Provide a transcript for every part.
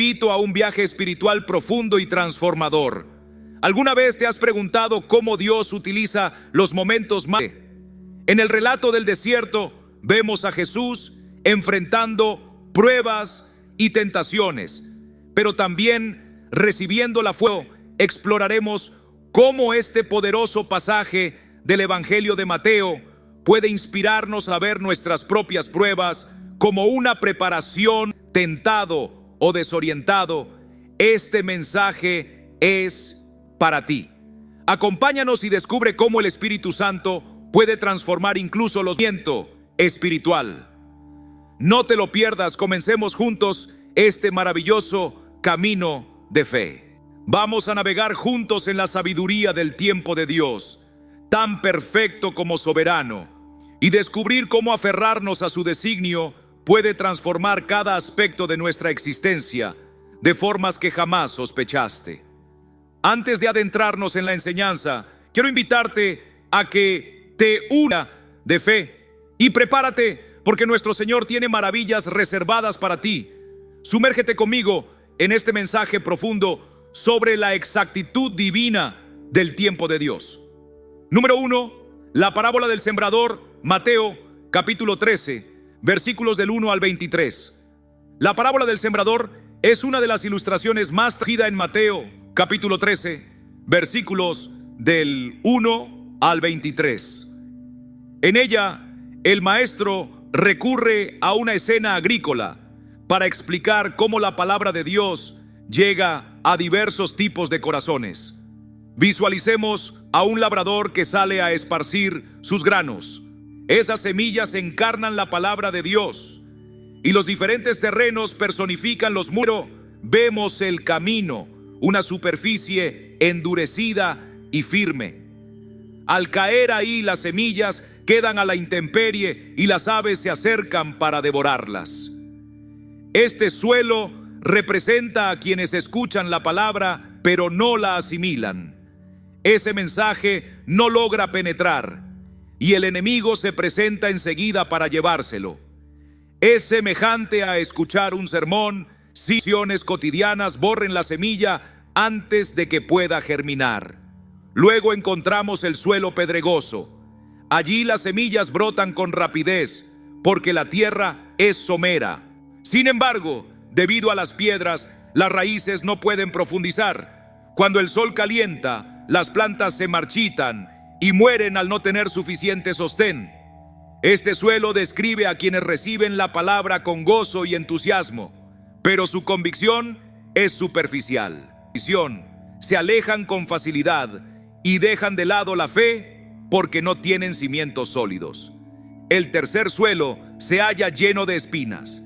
invito a un viaje espiritual profundo y transformador. ¿Alguna vez te has preguntado cómo Dios utiliza los momentos más? En el relato del desierto vemos a Jesús enfrentando pruebas y tentaciones, pero también recibiendo la fuerza. Exploraremos cómo este poderoso pasaje del Evangelio de Mateo puede inspirarnos a ver nuestras propias pruebas como una preparación. Tentado o desorientado, este mensaje es para ti. Acompáñanos y descubre cómo el Espíritu Santo puede transformar incluso los vientos espiritual. No te lo pierdas, comencemos juntos este maravilloso camino de fe. Vamos a navegar juntos en la sabiduría del tiempo de Dios, tan perfecto como soberano, y descubrir cómo aferrarnos a su designio puede transformar cada aspecto de nuestra existencia de formas que jamás sospechaste. Antes de adentrarnos en la enseñanza, quiero invitarte a que te una de fe y prepárate porque nuestro Señor tiene maravillas reservadas para ti. Sumérgete conmigo en este mensaje profundo sobre la exactitud divina del tiempo de Dios. Número 1, la parábola del sembrador, Mateo capítulo 13, versículos del 1 al 23. La parábola del sembrador es una de las ilustraciones más tragidas en Mateo capítulo 13, versículos del 1 al 23. En ella, el maestro recurre a una escena agrícola para explicar cómo la palabra de Dios llega a diversos tipos de corazones. Visualicemos a un labrador que sale a esparcir sus granos. Esas semillas encarnan la palabra de Dios y los diferentes terrenos personifican los muros. Vemos el camino, una superficie endurecida y firme. Al caer ahí, las semillas quedan a la intemperie y las aves se acercan para devorarlas. Este suelo representa a quienes escuchan la palabra pero no la asimilan. Ese mensaje no logra penetrar y el enemigo se presenta enseguida para llevárselo. Es semejante a escuchar un sermón. Situaciones cotidianas borren la semilla antes de que pueda germinar. Luego encontramos el suelo pedregoso. Allí las semillas brotan con rapidez, porque la tierra es somera. Sin embargo, debido a las piedras, las raíces no pueden profundizar. Cuando el sol calienta, las plantas se marchitan y mueren al no tener suficiente sostén. Este suelo describe a quienes reciben la palabra con gozo y entusiasmo, pero su convicción es superficial. Se alejan con facilidad y dejan de lado la fe porque no tienen cimientos sólidos. El tercer suelo se halla lleno de espinas.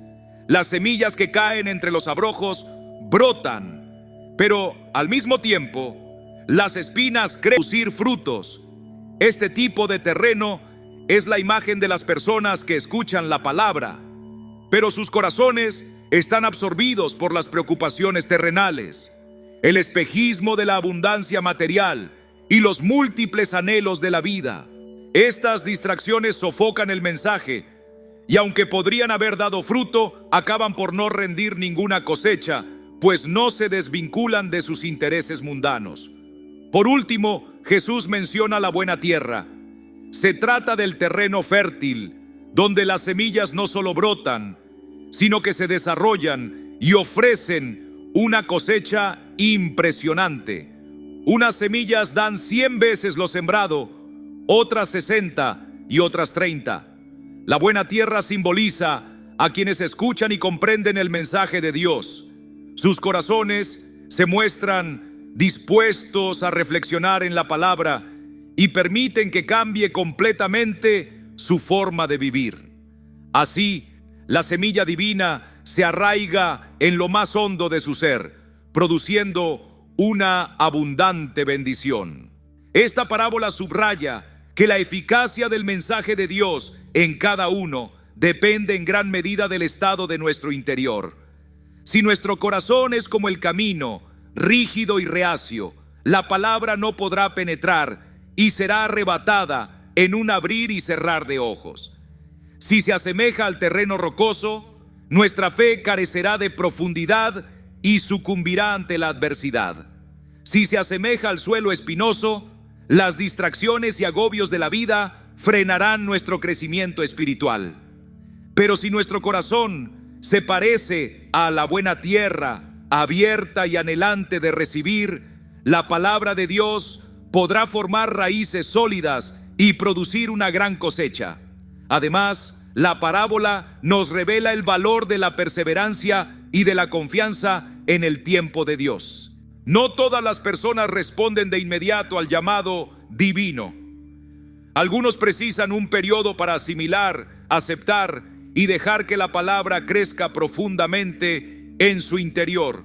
Las semillas que caen entre los abrojos brotan, pero al mismo tiempo las espinas creen producir frutos. Este tipo de terreno es la imagen de las personas que escuchan la palabra, pero sus corazones están absorbidos por las preocupaciones terrenales, el espejismo de la abundancia material y los múltiples anhelos de la vida. Estas distracciones sofocan el mensaje y aunque podrían haber dado fruto, acaban por no rendir ninguna cosecha, pues no se desvinculan de sus intereses mundanos. Por último, Jesús menciona la buena tierra. Se trata del terreno fértil, donde las semillas no solo brotan, sino que se desarrollan y ofrecen una cosecha impresionante. Unas semillas dan 100 veces lo sembrado, otras 60 y otras 30. La buena tierra simboliza a quienes escuchan y comprenden el mensaje de Dios. Sus corazones se muestran dispuestos a reflexionar en la palabra y permiten que cambie completamente su forma de vivir. Así, la semilla divina se arraiga en lo más hondo de su ser, produciendo una abundante bendición. Esta parábola subraya que la eficacia del mensaje de Dios en cada uno depende en gran medida del estado de nuestro interior. Si nuestro corazón es como el camino, rígido y reacio, la palabra no podrá penetrar y será arrebatada en un abrir y cerrar de ojos. Si se asemeja al terreno rocoso, nuestra fe carecerá de profundidad y sucumbirá ante la adversidad. Si se asemeja al suelo espinoso, las distracciones y agobios de la vida frenarán nuestro crecimiento espiritual. Pero si nuestro corazón se parece a la buena tierra, abierta y anhelante de recibir, la palabra de Dios podrá formar raíces sólidas y producir una gran cosecha. Además, la parábola nos revela el valor de la perseverancia y de la confianza en el tiempo de Dios. No todas las personas responden de inmediato al llamado divino. Algunos precisan un periodo para asimilar, aceptar y dejar que la palabra crezca profundamente en su interior.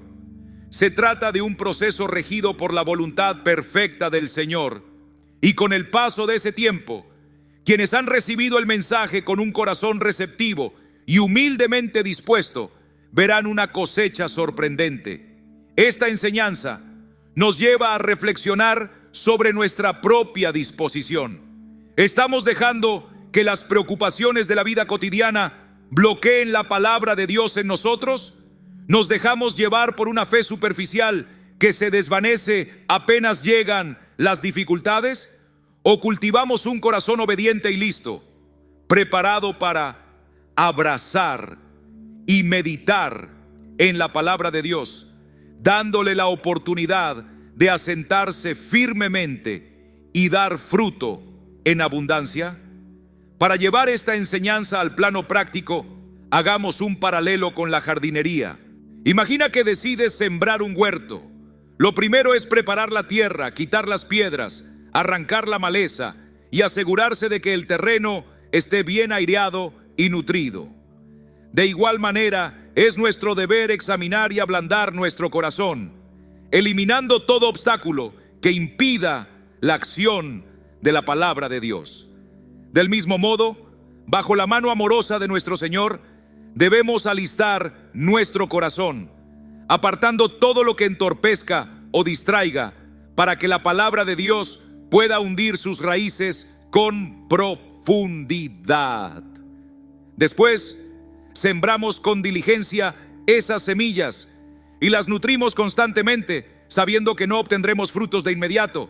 Se trata de un proceso regido por la voluntad perfecta del Señor. Y con el paso de ese tiempo, quienes han recibido el mensaje con un corazón receptivo y humildemente dispuesto, verán una cosecha sorprendente. Esta enseñanza nos lleva a reflexionar sobre nuestra propia disposición. ¿Estamos dejando que las preocupaciones de la vida cotidiana bloqueen la palabra de Dios en nosotros? ¿Nos dejamos llevar por una fe superficial que se desvanece apenas llegan las dificultades? ¿O cultivamos un corazón obediente y listo, preparado para abrazar y meditar en la palabra de Dios, dándole la oportunidad de asentarse firmemente y dar fruto en abundancia? Para llevar esta enseñanza al plano práctico, hagamos un paralelo con la jardinería. Imagina que decides sembrar un huerto. Lo primero es preparar la tierra, quitar las piedras, arrancar la maleza y asegurarse de que el terreno esté bien aireado y nutrido. De igual manera, es nuestro deber examinar y ablandar nuestro corazón, eliminando todo obstáculo que impida la acción de la palabra de Dios. Del mismo modo, bajo la mano amorosa de nuestro Señor, debemos alistar nuestro corazón, apartando todo lo que entorpezca o distraiga, para que la palabra de Dios pueda hundir sus raíces con profundidad. Después, sembramos con diligencia esas semillas y las nutrimos constantemente, sabiendo que no obtendremos frutos de inmediato,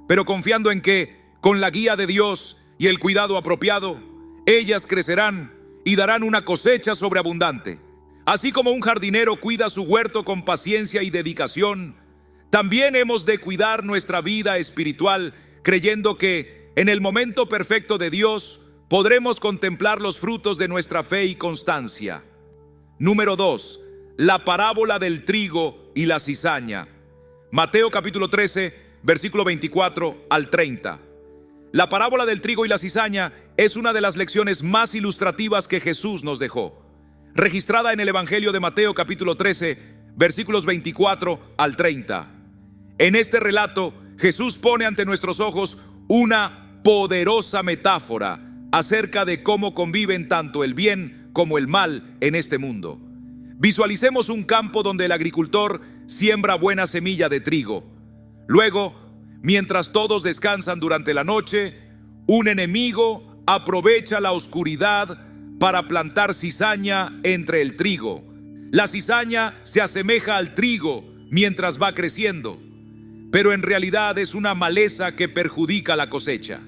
pero confiando en que, con la guía de Dios y el cuidado apropiado, ellas crecerán y darán una cosecha sobreabundante. Así como un jardinero cuida su huerto con paciencia y dedicación, también hemos de cuidar nuestra vida espiritual, creyendo que en el momento perfecto de Dios podremos contemplar los frutos de nuestra fe y constancia. Número 2. La parábola del trigo y la cizaña. Mateo capítulo 13, versículo 24 al 30. La parábola del trigo y la cizaña es una de las lecciones más ilustrativas que Jesús nos dejó, registrada en el Evangelio de Mateo capítulo 13, versículos 24 al 30. En este relato, Jesús pone ante nuestros ojos una poderosa metáfora acerca de cómo conviven tanto el bien como el mal en este mundo. Visualicemos un campo donde el agricultor siembra buena semilla de trigo. Luego, mientras todos descansan durante la noche, un enemigo aprovecha la oscuridad para plantar cizaña entre el trigo. La cizaña se asemeja al trigo mientras va creciendo, pero en realidad es una maleza que perjudica la cosecha.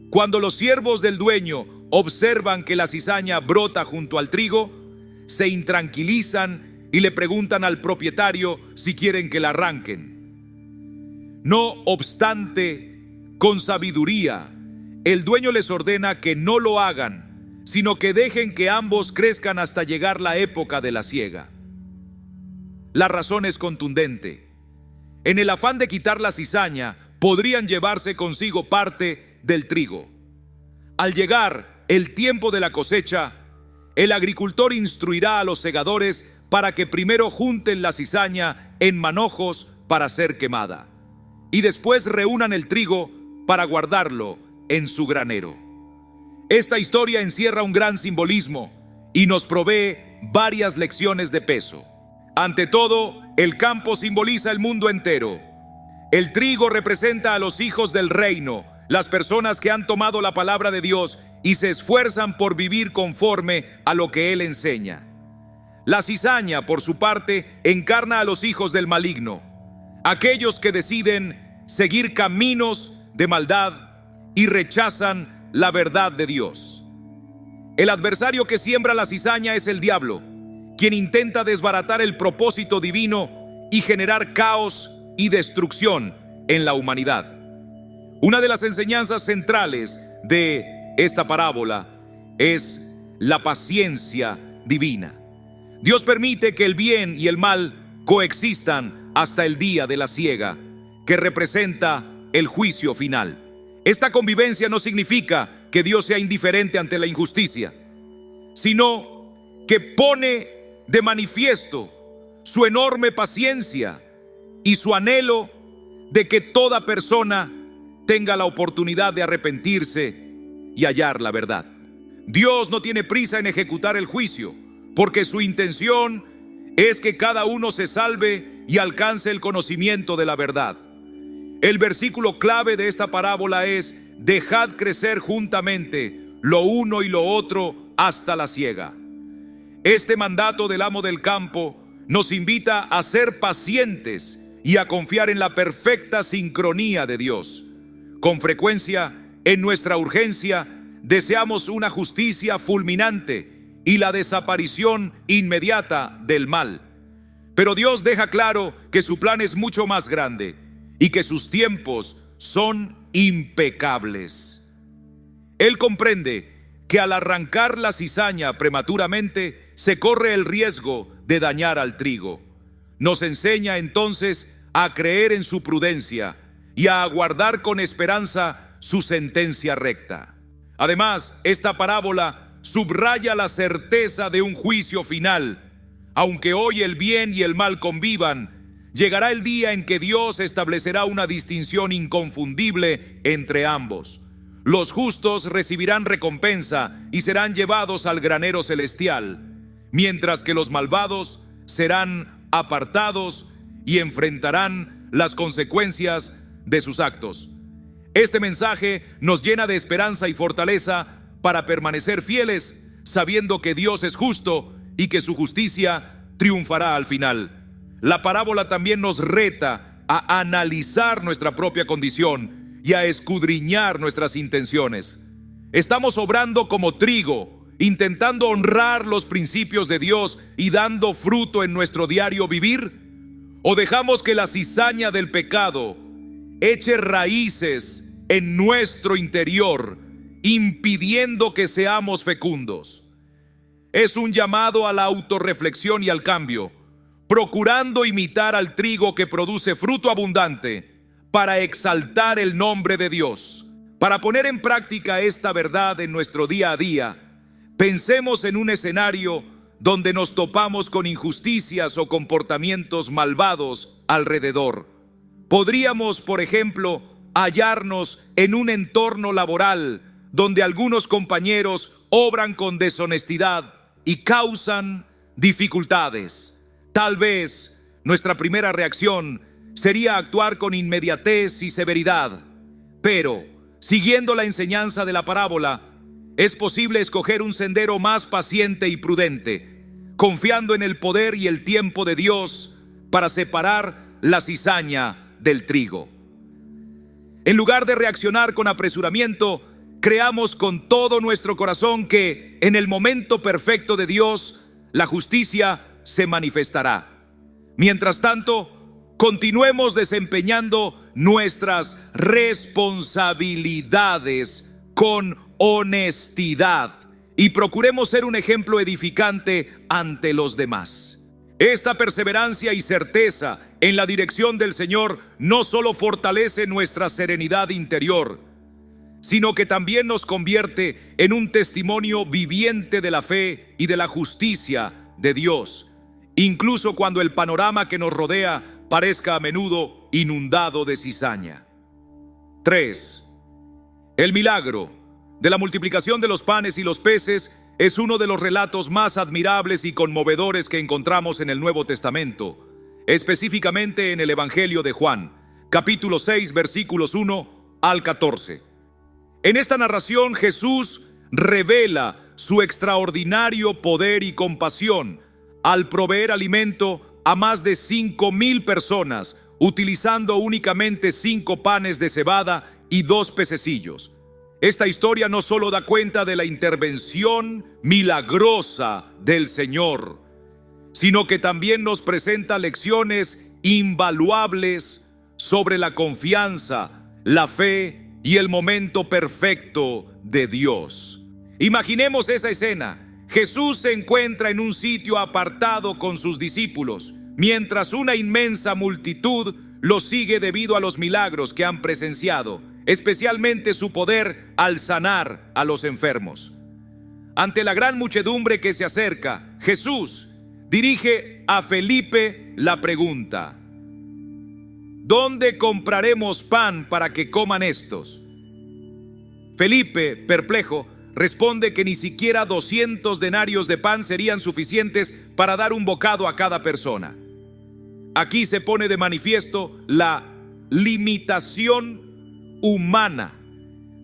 Cuando los siervos del dueño observan que la cizaña brota junto al trigo, se intranquilizan y le preguntan al propietario si quieren que la arranquen. No obstante, con sabiduría, el dueño les ordena que no lo hagan, sino que dejen que ambos crezcan hasta llegar la época de la siega. La razón es contundente. En el afán de quitar la cizaña, podrían llevarse consigo parte del trigo. Al llegar el tiempo de la cosecha, el agricultor instruirá a los segadores para que primero junten la cizaña en manojos para ser quemada, y después reúnan el trigo para guardarlo en su granero. Esta historia encierra un gran simbolismo y nos provee varias lecciones de peso. Ante todo, el campo simboliza el mundo entero. El trigo representa a los hijos del reino, las personas que han tomado la palabra de Dios y se esfuerzan por vivir conforme a lo que Él enseña. La cizaña, por su parte, encarna a los hijos del maligno, aquellos que deciden seguir caminos de maldad y rechazan la verdad de Dios. El adversario que siembra la cizaña es el diablo, quien intenta desbaratar el propósito divino y generar caos y destrucción en la humanidad. Una de las enseñanzas centrales de esta parábola es la paciencia divina. Dios permite que el bien y el mal coexistan hasta el día de la siega, que representa el juicio final. Esta convivencia no significa que Dios sea indiferente ante la injusticia, sino que pone de manifiesto su enorme paciencia y su anhelo de que toda persona tenga la oportunidad de arrepentirse y hallar la verdad. Dios no tiene prisa en ejecutar el juicio, porque su intención es que cada uno se salve y alcance el conocimiento de la verdad. El versículo clave de esta parábola es: dejad crecer juntamente lo uno y lo otro hasta la siega. Este mandato del amo del campo nos invita a ser pacientes y a confiar en la perfecta sincronía de Dios. Con frecuencia, en nuestra urgencia, deseamos una justicia fulminante y la desaparición inmediata del mal. Pero Dios deja claro que su plan es mucho más grande y que sus tiempos son impecables. Él comprende que al arrancar la cizaña prematuramente se corre el riesgo de dañar al trigo. Nos enseña entonces a creer en su prudencia y a aguardar con esperanza su sentencia recta. Además, esta parábola subraya la certeza de un juicio final. Aunque hoy el bien y el mal convivan, llegará el día en que Dios establecerá una distinción inconfundible entre ambos. Los justos recibirán recompensa y serán llevados al granero celestial, mientras que los malvados serán apartados y enfrentarán las consecuencias de sus actos. Este mensaje nos llena de esperanza y fortaleza para permanecer fieles, sabiendo que Dios es justo y que su justicia triunfará al final. La parábola también nos reta a analizar nuestra propia condición y a escudriñar nuestras intenciones. ¿Estamos obrando como trigo, intentando honrar los principios de Dios y dando fruto en nuestro diario vivir? ¿O dejamos que la cizaña del pecado eche raíces en nuestro interior, impidiendo que seamos fecundos? Es un llamado a la autorreflexión y al cambio, procurando imitar al trigo que produce fruto abundante para exaltar el nombre de Dios. Para poner en práctica esta verdad en nuestro día a día, pensemos en un escenario donde nos topamos con injusticias o comportamientos malvados alrededor. Podríamos, por ejemplo, hallarnos en un entorno laboral donde algunos compañeros obran con deshonestidad y causan dificultades. Tal vez nuestra primera reacción sería actuar con inmediatez y severidad, pero siguiendo la enseñanza de la parábola, es posible escoger un sendero más paciente y prudente, confiando en el poder y el tiempo de Dios para separar la cizaña del trigo. En lugar de reaccionar con apresuramiento, creamos con todo nuestro corazón que en el momento perfecto de Dios, la justicia se manifestará. Mientras tanto, continuemos desempeñando nuestras responsabilidades con honestidad y procuremos ser un ejemplo edificante ante los demás. Esta perseverancia y certeza en la dirección del Señor no solo fortalece nuestra serenidad interior, sino que también nos convierte en un testimonio viviente de la fe y de la justicia de Dios, incluso cuando el panorama que nos rodea parezca a menudo inundado de cizaña. 3. El milagro de la multiplicación de los panes y los peces es uno de los relatos más admirables y conmovedores que encontramos en el Nuevo Testamento, específicamente en el Evangelio de Juan, capítulo 6, versículos 1 al 14. En esta narración Jesús revela su extraordinario poder y compasión al proveer alimento a más de 5,000 personas, utilizando únicamente 5 panes de cebada y 2 pececillos. Esta historia no solo da cuenta de la intervención milagrosa del Señor, sino que también nos presenta lecciones invaluables sobre la confianza, la fe y el momento perfecto de Dios. Imaginemos esa escena. Jesús se encuentra en un sitio apartado con sus discípulos, mientras una inmensa multitud lo sigue debido a los milagros que han presenciado, especialmente su poder al sanar a los enfermos. Ante la gran muchedumbre que se acerca, Jesús dirige a Felipe la pregunta: ¿dónde compraremos pan para que coman estos? Felipe, perplejo, responde que ni siquiera 200 denarios de pan serían suficientes para dar un bocado a cada persona. Aquí se pone de manifiesto la limitación humana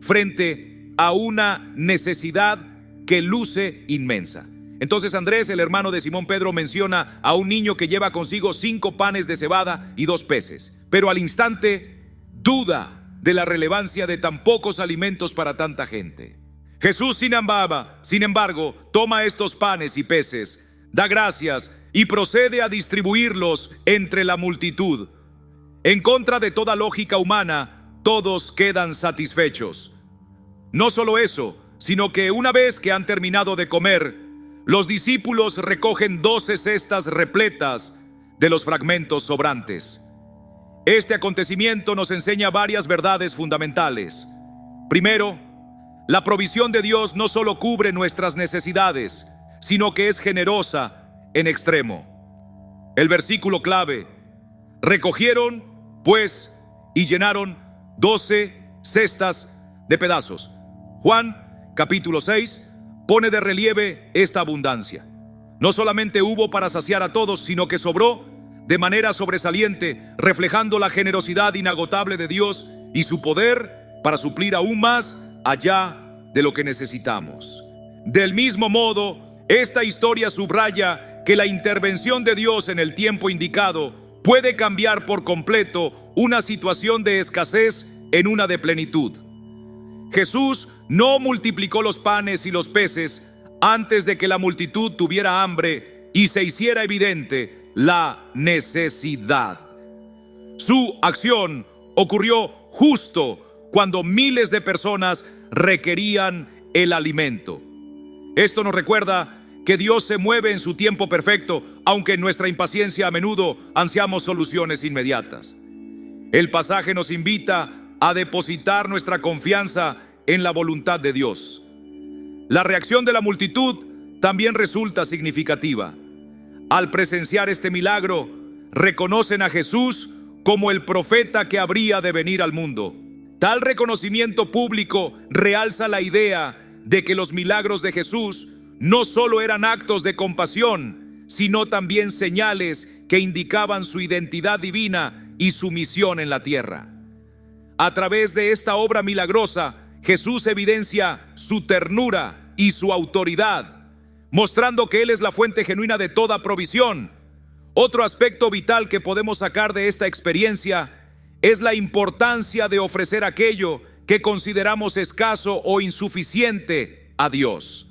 frente a una necesidad que luce inmensa. Entonces Andrés, el hermano de Simón Pedro, menciona a un niño que lleva consigo 5 panes de cebada y 2 peces, pero al instante duda de la relevancia de tan pocos alimentos para tanta gente. Jesús, sin embargo, toma estos panes y peces, da gracias y procede a distribuirlos entre la multitud. En contra de toda lógica humana, todos quedan satisfechos. No solo eso, sino que una vez que han terminado de comer, los discípulos recogen 12 cestas repletas de los fragmentos sobrantes. Este acontecimiento nos enseña varias verdades fundamentales. Primero, la provisión de Dios no solo cubre nuestras necesidades, sino que es generosa en extremo. El versículo clave: recogieron, pues, y llenaron 12 cestas de pedazos. Juan, capítulo 6, pone de relieve esta abundancia. No solamente hubo para saciar a todos, sino que sobró de manera sobresaliente, reflejando la generosidad inagotable de Dios y su poder para suplir aún más allá de lo que necesitamos. Del mismo modo, esta historia subraya que la intervención de Dios en el tiempo indicado puede cambiar por completo una situación de escasez en una de plenitud. Jesús no multiplicó los panes y los peces antes de que la multitud tuviera hambre y se hiciera evidente la necesidad. Su acción ocurrió justo cuando miles de personas requerían el alimento. Esto nos recuerda que Dios se mueve en su tiempo perfecto, aunque en nuestra impaciencia a menudo ansiamos soluciones inmediatas. El pasaje nos invita a depositar nuestra confianza en la voluntad de Dios. La reacción de la multitud también resulta significativa. Al presenciar este milagro, reconocen a Jesús como el profeta que habría de venir al mundo. Tal reconocimiento público realza la idea de que los milagros de Jesús no solo eran actos de compasión, sino también señales que indicaban su identidad divina y su misión en la tierra. A través de esta obra milagrosa, Jesús evidencia su ternura y su autoridad, mostrando que Él es la fuente genuina de toda provisión. Otro aspecto vital que podemos sacar de esta experiencia es la importancia de ofrecer aquello que consideramos escaso o insuficiente a Dios.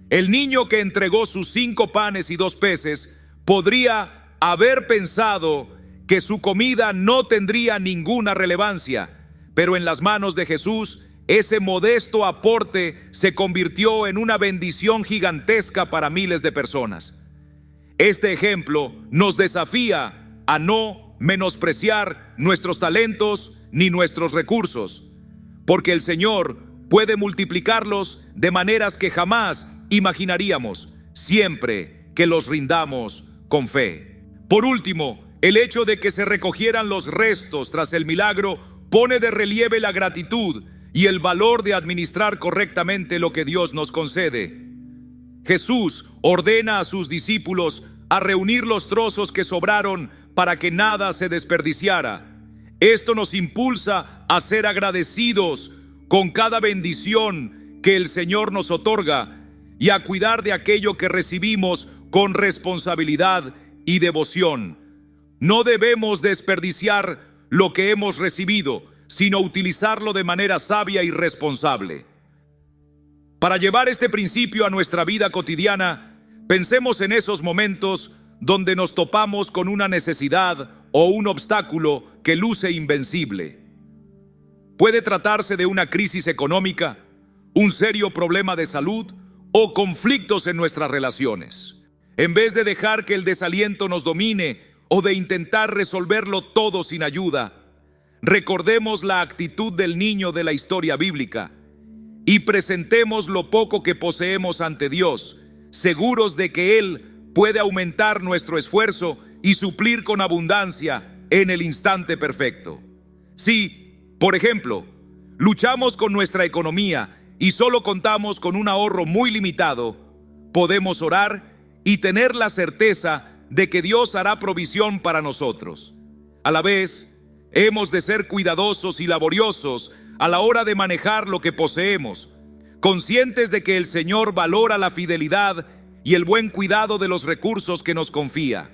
El niño que entregó sus 5 panes y 2 peces podría haber pensado que su comida no tendría ninguna relevancia, pero en las manos de Jesús, ese modesto aporte se convirtió en una bendición gigantesca para miles de personas. Este ejemplo nos desafía a no menospreciar nuestros talentos ni nuestros recursos, porque el Señor puede multiplicarlos de maneras que jamás imaginaríamos, siempre que los rindamos con fe. Por último, el hecho de que se recogieran los restos tras el milagro pone de relieve la gratitud y el valor de administrar correctamente lo que Dios nos concede. Jesús ordena a sus discípulos a reunir los trozos que sobraron para que nada se desperdiciara. Esto nos impulsa a ser agradecidos con cada bendición que el Señor nos otorga y a cuidar de aquello que recibimos con responsabilidad y devoción. No debemos desperdiciar lo que hemos recibido, sino utilizarlo de manera sabia y responsable. Para llevar este principio a nuestra vida cotidiana, pensemos en esos momentos donde nos topamos con una necesidad o un obstáculo que luce invencible. Puede tratarse de una crisis económica, un serio problema de salud o conflictos en nuestras relaciones. En vez de dejar que el desaliento nos domine o de intentar resolverlo todo sin ayuda, recordemos la actitud del niño de la historia bíblica y presentemos lo poco que poseemos ante Dios, seguros de que Él puede aumentar nuestro esfuerzo y suplir con abundancia en el instante perfecto. Si, por ejemplo, luchamos con nuestra economía y solo contamos con un ahorro muy limitado, podemos orar y tener la certeza de que Dios hará provisión para nosotros. A la vez, hemos de ser cuidadosos y laboriosos a la hora de manejar lo que poseemos, conscientes de que el Señor valora la fidelidad y el buen cuidado de los recursos que nos confía.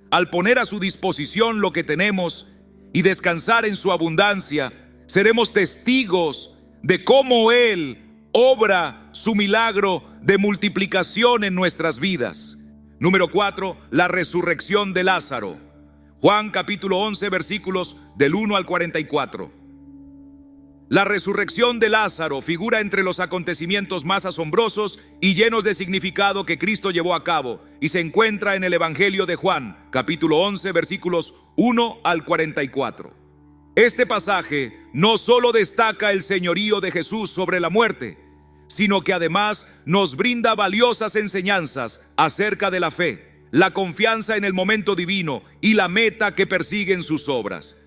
Al poner a su disposición lo que tenemos y descansar en su abundancia, seremos testigos de cómo Él obra su milagro de multiplicación en nuestras vidas. Número 4, la resurrección de Lázaro. Juan capítulo 11, versículos del 1 al 44. La resurrección de Lázaro figura entre los acontecimientos más asombrosos y llenos de significado que Cristo llevó a cabo y se encuentra en el Evangelio de Juan, capítulo 11, versículos 1 al 44. Este pasaje no solo destaca el señorío de Jesús sobre la muerte, sino que además nos brinda valiosas enseñanzas acerca de la fe, la confianza en el momento divino y la meta que persiguen sus obras.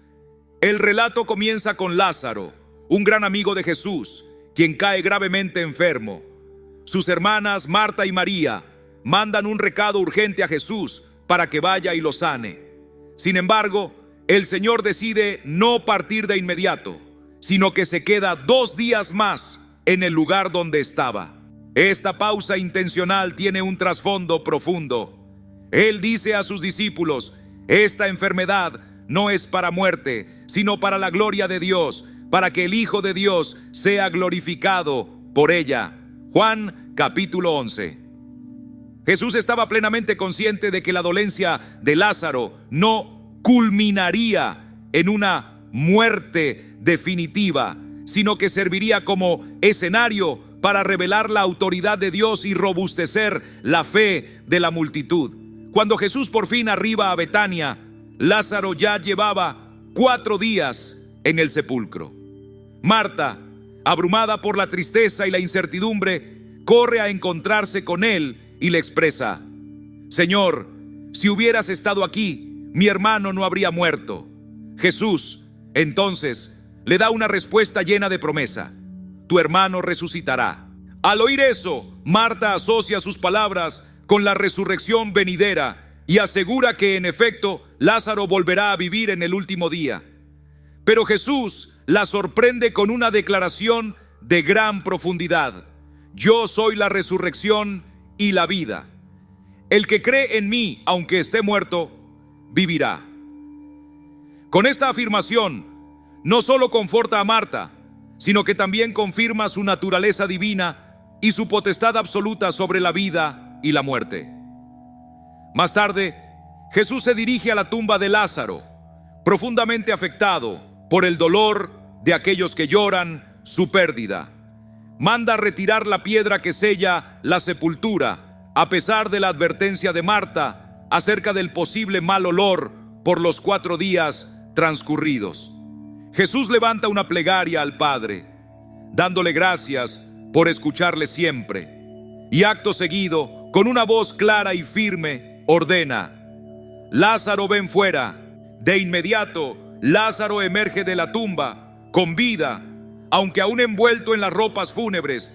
El relato comienza con Lázaro, un gran amigo de Jesús, quien cae gravemente enfermo. Sus hermanas Marta y María mandan un recado urgente a Jesús para que vaya y lo sane. Sin embargo, el Señor decide no partir de inmediato, sino que se queda 2 días más en el lugar donde estaba. Esta pausa intencional tiene un trasfondo profundo. Él dice a sus discípulos: esta enfermedad no es para muerte, sino para la gloria de Dios, para que el Hijo de Dios sea glorificado por ella. Juan capítulo 11. Jesús estaba plenamente consciente de que la dolencia de Lázaro no culminaría en una muerte definitiva, sino que serviría como escenario para revelar la autoridad de Dios y robustecer la fe de la multitud. Cuando Jesús por fin arriba a Betania, Lázaro ya llevaba 4 días en el sepulcro. Marta, abrumada por la tristeza y la incertidumbre, corre a encontrarse con él y le expresa: Señor, si hubieras estado aquí, mi hermano no habría muerto. Jesús, entonces, le da una respuesta llena de promesa: tu hermano resucitará. Al oír eso, Marta asocia sus palabras con la resurrección venidera y asegura que, en efecto, Lázaro volverá a vivir en el último día. Pero Jesús la sorprende con una declaración de gran profundidad: yo soy la resurrección y la vida. El que cree en mí, aunque esté muerto, vivirá. Con esta afirmación, no solo conforta a Marta, sino que también confirma su naturaleza divina y su potestad absoluta sobre la vida y la muerte. Más tarde, Jesús se dirige a la tumba de Lázaro, profundamente afectado por el dolor de aquellos que lloran su pérdida. Manda retirar la piedra que sella la sepultura, a pesar de la advertencia de Marta acerca del posible mal olor por los 4 días transcurridos. Jesús levanta una plegaria al Padre, dándole gracias por escucharle siempre, y acto seguido, con una voz clara y firme, ordena: Lázaro, ven fuera. De inmediato, Lázaro emerge de la tumba con vida, aunque aún envuelto en las ropas fúnebres.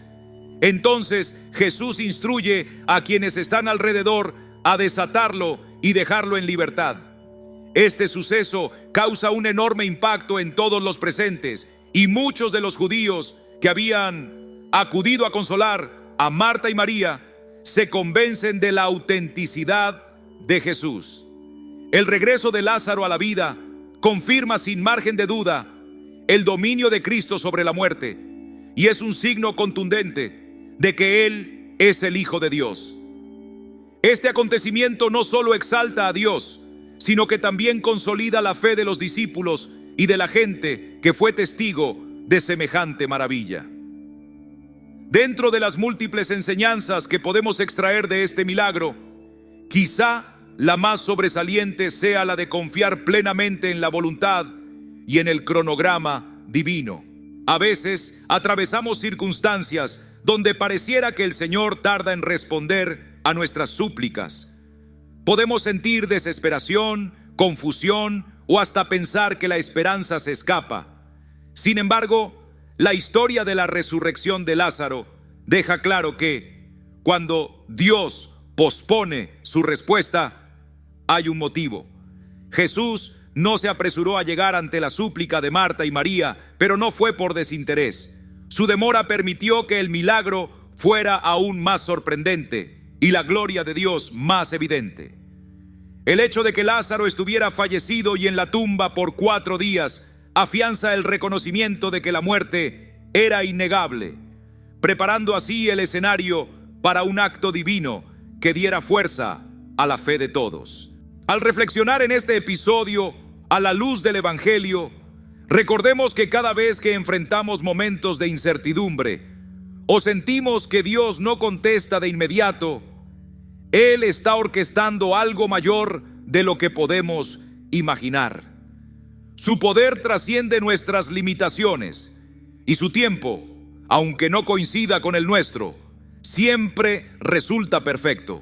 Entonces Jesús instruye a quienes están alrededor a desatarlo y dejarlo en libertad. Este suceso causa un enorme impacto en todos los presentes, y muchos de los judíos que habían acudido a consolar a Marta y María se convencen de la autenticidad de Jesús. El regreso de Lázaro a la vida confirma sin margen de duda el dominio de Cristo sobre la muerte y es un signo contundente de que Él es el Hijo de Dios. Este acontecimiento no solo exalta a Dios, sino que también consolida la fe de los discípulos y de la gente que fue testigo de semejante maravilla. Dentro de las múltiples enseñanzas que podemos extraer de este milagro, quizá la más sobresaliente sea la de confiar plenamente en la voluntad y en el cronograma divino. A veces atravesamos circunstancias donde pareciera que el Señor tarda en responder a nuestras súplicas. Podemos sentir desesperación, confusión o hasta pensar que la esperanza se escapa. Sin embargo, la historia de la resurrección de Lázaro deja claro que cuando Dios pospone su respuesta, hay un motivo. Jesús no se apresuró a llegar ante la súplica de Marta y María, pero no fue por desinterés. Su demora permitió que el milagro fuera aún más sorprendente y la gloria de Dios más evidente. El hecho de que Lázaro estuviera fallecido y en la tumba por 4 días afianza el reconocimiento de que la muerte era innegable, preparando así el escenario para un acto divino que diera fuerza a la fe de todos. Al reflexionar en este episodio a la luz del Evangelio, recordemos que cada vez que enfrentamos momentos de incertidumbre o sentimos que Dios no contesta de inmediato, Él está orquestando algo mayor de lo que podemos imaginar. Su poder trasciende nuestras limitaciones y su tiempo, aunque no coincida con el nuestro, siempre resulta perfecto.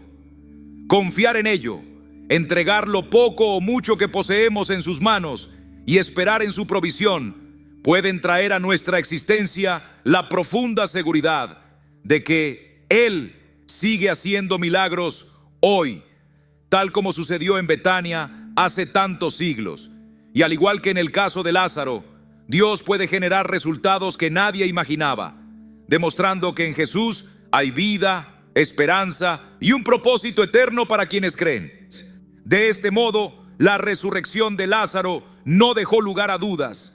Confiar en ello, entregar lo poco o mucho que poseemos en sus manos y esperar en su provisión pueden traer a nuestra existencia la profunda seguridad de que Él sigue haciendo milagros hoy, tal como sucedió en Betania hace tantos siglos. Y al igual que en el caso de Lázaro, Dios puede generar resultados que nadie imaginaba, demostrando que en Jesús hay vida, esperanza y un propósito eterno para quienes creen. De este modo, la resurrección de Lázaro no dejó lugar a dudas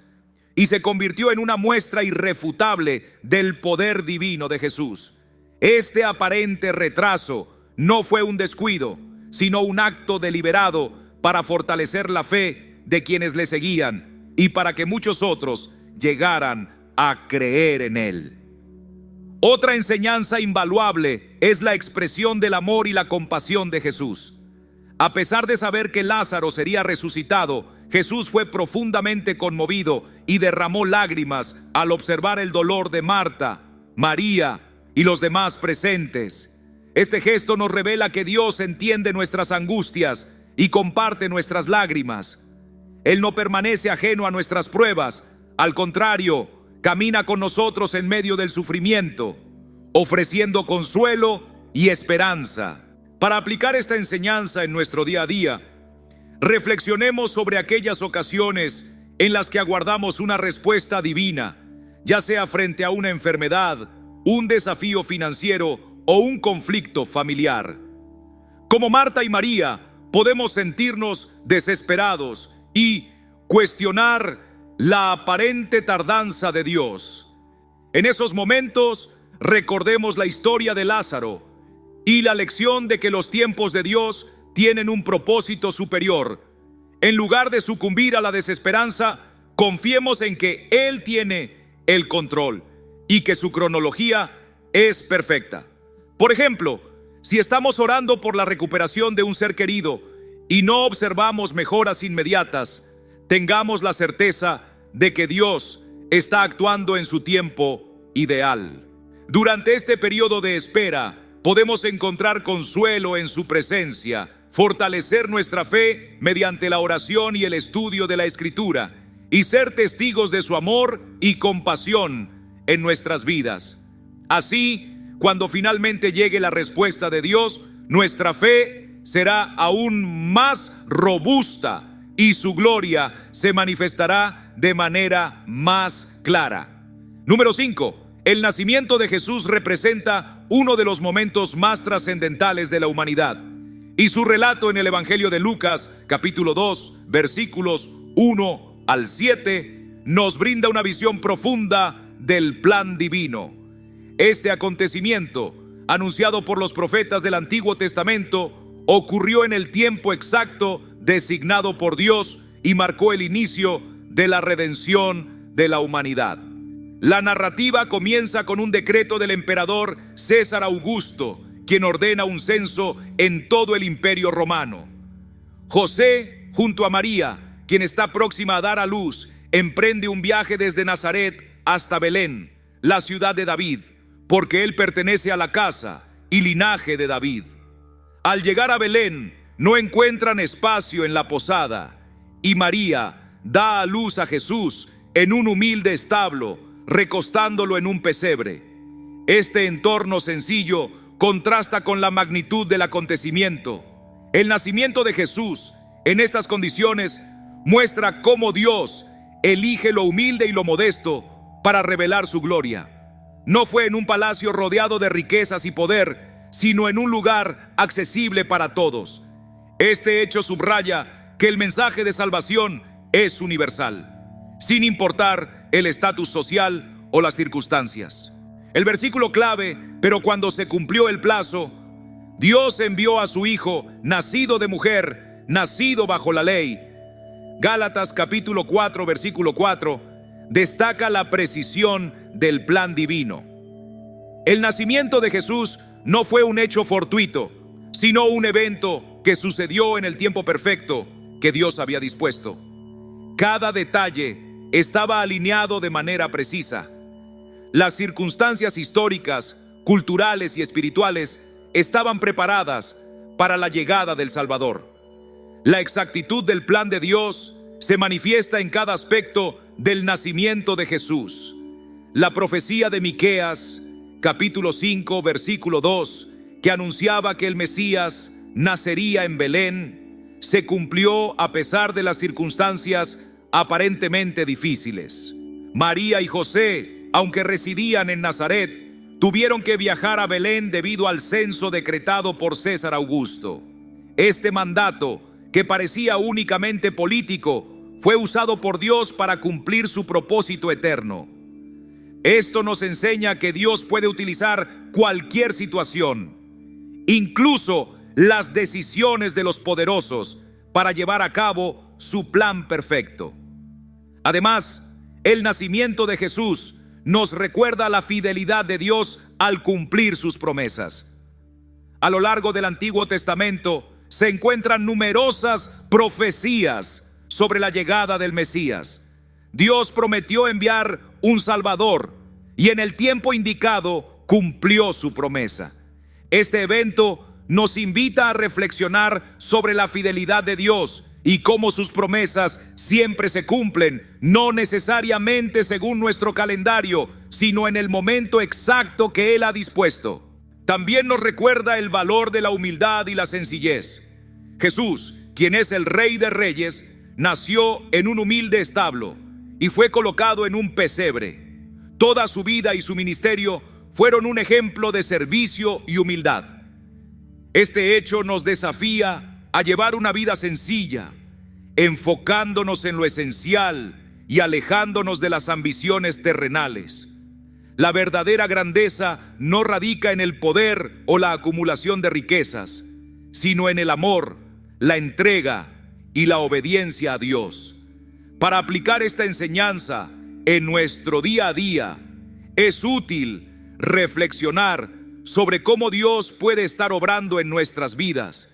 y se convirtió en una muestra irrefutable del poder divino de Jesús. Este aparente retraso no fue un descuido, sino un acto deliberado para fortalecer la fe de quienes le seguían y para que muchos otros llegaran a creer en Él. Otra enseñanza invaluable es la expresión del amor y la compasión de Jesús. A pesar de saber que Lázaro sería resucitado, Jesús fue profundamente conmovido y derramó lágrimas al observar el dolor de Marta, María y los demás presentes. Este gesto nos revela que Dios entiende nuestras angustias y comparte nuestras lágrimas. Él no permanece ajeno a nuestras pruebas, al contrario, camina con nosotros en medio del sufrimiento, ofreciendo consuelo y esperanza. Para aplicar esta enseñanza en nuestro día a día, reflexionemos sobre aquellas ocasiones en las que aguardamos una respuesta divina, ya sea frente a una enfermedad, un desafío financiero o un conflicto familiar. Como Marta y María, podemos sentirnos desesperados y cuestionar la aparente tardanza de Dios. En esos momentos, recordemos la historia de Lázaro y la lección de que los tiempos de Dios tienen un propósito superior. En lugar de sucumbir a la desesperanza, confiemos en que Él tiene el control y que su cronología es perfecta. Por ejemplo, si estamos orando por la recuperación de un ser querido y no observamos mejoras inmediatas, tengamos la certeza de que Dios está actuando en su tiempo ideal. Durante este periodo de espera, podemos encontrar consuelo en su presencia, fortalecer nuestra fe mediante la oración y el estudio de la Escritura, y ser testigos de su amor y compasión en nuestras vidas. Así, cuando finalmente llegue la respuesta de Dios, nuestra fe será aún más robusta y su gloria se manifestará de manera más clara. Número 5. El nacimiento de Jesús representa uno de los momentos más trascendentales de la humanidad. Y su relato en el Evangelio de Lucas, capítulo 2, versículos 1 al 7, nos brinda una visión profunda del plan divino. Este acontecimiento, anunciado por los profetas del Antiguo Testamento, ocurrió en el tiempo exacto designado por Dios y marcó el inicio de la redención de la humanidad. La narrativa comienza con un decreto del emperador César Augusto, quien ordena un censo en todo el imperio romano. José, junto a María, quien está próxima a dar a luz, emprende un viaje desde Nazaret hasta Belén, la ciudad de David, porque él pertenece a la casa y linaje de David. Al llegar a Belén, no encuentran espacio en la posada, y María da a luz a Jesús en un humilde establo, recostándolo en un pesebre. Este entorno sencillo contrasta con la magnitud del acontecimiento. El nacimiento de Jesús en estas condiciones muestra cómo Dios elige lo humilde y lo modesto para revelar su gloria. No fue en un palacio rodeado de riquezas y poder, sino en un lugar accesible para todos. Este hecho subraya que el mensaje de salvación es universal, sin importar el estatus social o las circunstancias. El versículo clave: pero cuando se cumplió el plazo, Dios envió a su Hijo, nacido de mujer, nacido bajo la ley. Gálatas capítulo 4, versículo 4, destaca la precisión del plan divino. El nacimiento de Jesús no fue un hecho fortuito, sino un evento que sucedió en el tiempo perfecto que Dios había dispuesto. Cada detalle estaba alineado de manera precisa. Las circunstancias históricas, culturales y espirituales estaban preparadas para la llegada del Salvador. La exactitud del plan de Dios se manifiesta en cada aspecto del nacimiento de Jesús. La profecía de Miqueas, capítulo 5, versículo 2, que anunciaba que el Mesías nacería en Belén, se cumplió a pesar de las circunstancias aparentemente difíciles. María y José, aunque residían en Nazaret, tuvieron que viajar a Belén debido al censo decretado por César Augusto. Este mandato, que parecía únicamente político, fue usado por Dios para cumplir su propósito eterno. Esto nos enseña que Dios puede utilizar cualquier situación, incluso las decisiones de los poderosos, para llevar a cabo su plan perfecto. Además, el nacimiento de Jesús nos recuerda la fidelidad de Dios al cumplir sus promesas. A lo largo del Antiguo Testamento se encuentran numerosas profecías sobre la llegada del Mesías. Dios prometió enviar un Salvador y en el tiempo indicado cumplió su promesa. Este evento nos invita a reflexionar sobre la fidelidad de Dios y cómo sus promesas siempre se cumplen, no necesariamente según nuestro calendario, sino en el momento exacto que Él ha dispuesto. También nos recuerda el valor de la humildad y la sencillez. Jesús, quien es el Rey de Reyes, nació en un humilde establo y fue colocado en un pesebre. Toda su vida y su ministerio fueron un ejemplo de servicio y humildad. Este hecho nos desafía a llevar una vida sencilla, enfocándonos en lo esencial y alejándonos de las ambiciones terrenales. La verdadera grandeza no radica en el poder o la acumulación de riquezas, sino en el amor, la entrega y la obediencia a Dios. Para aplicar esta enseñanza en nuestro día a día, es útil reflexionar sobre cómo Dios puede estar obrando en nuestras vidas,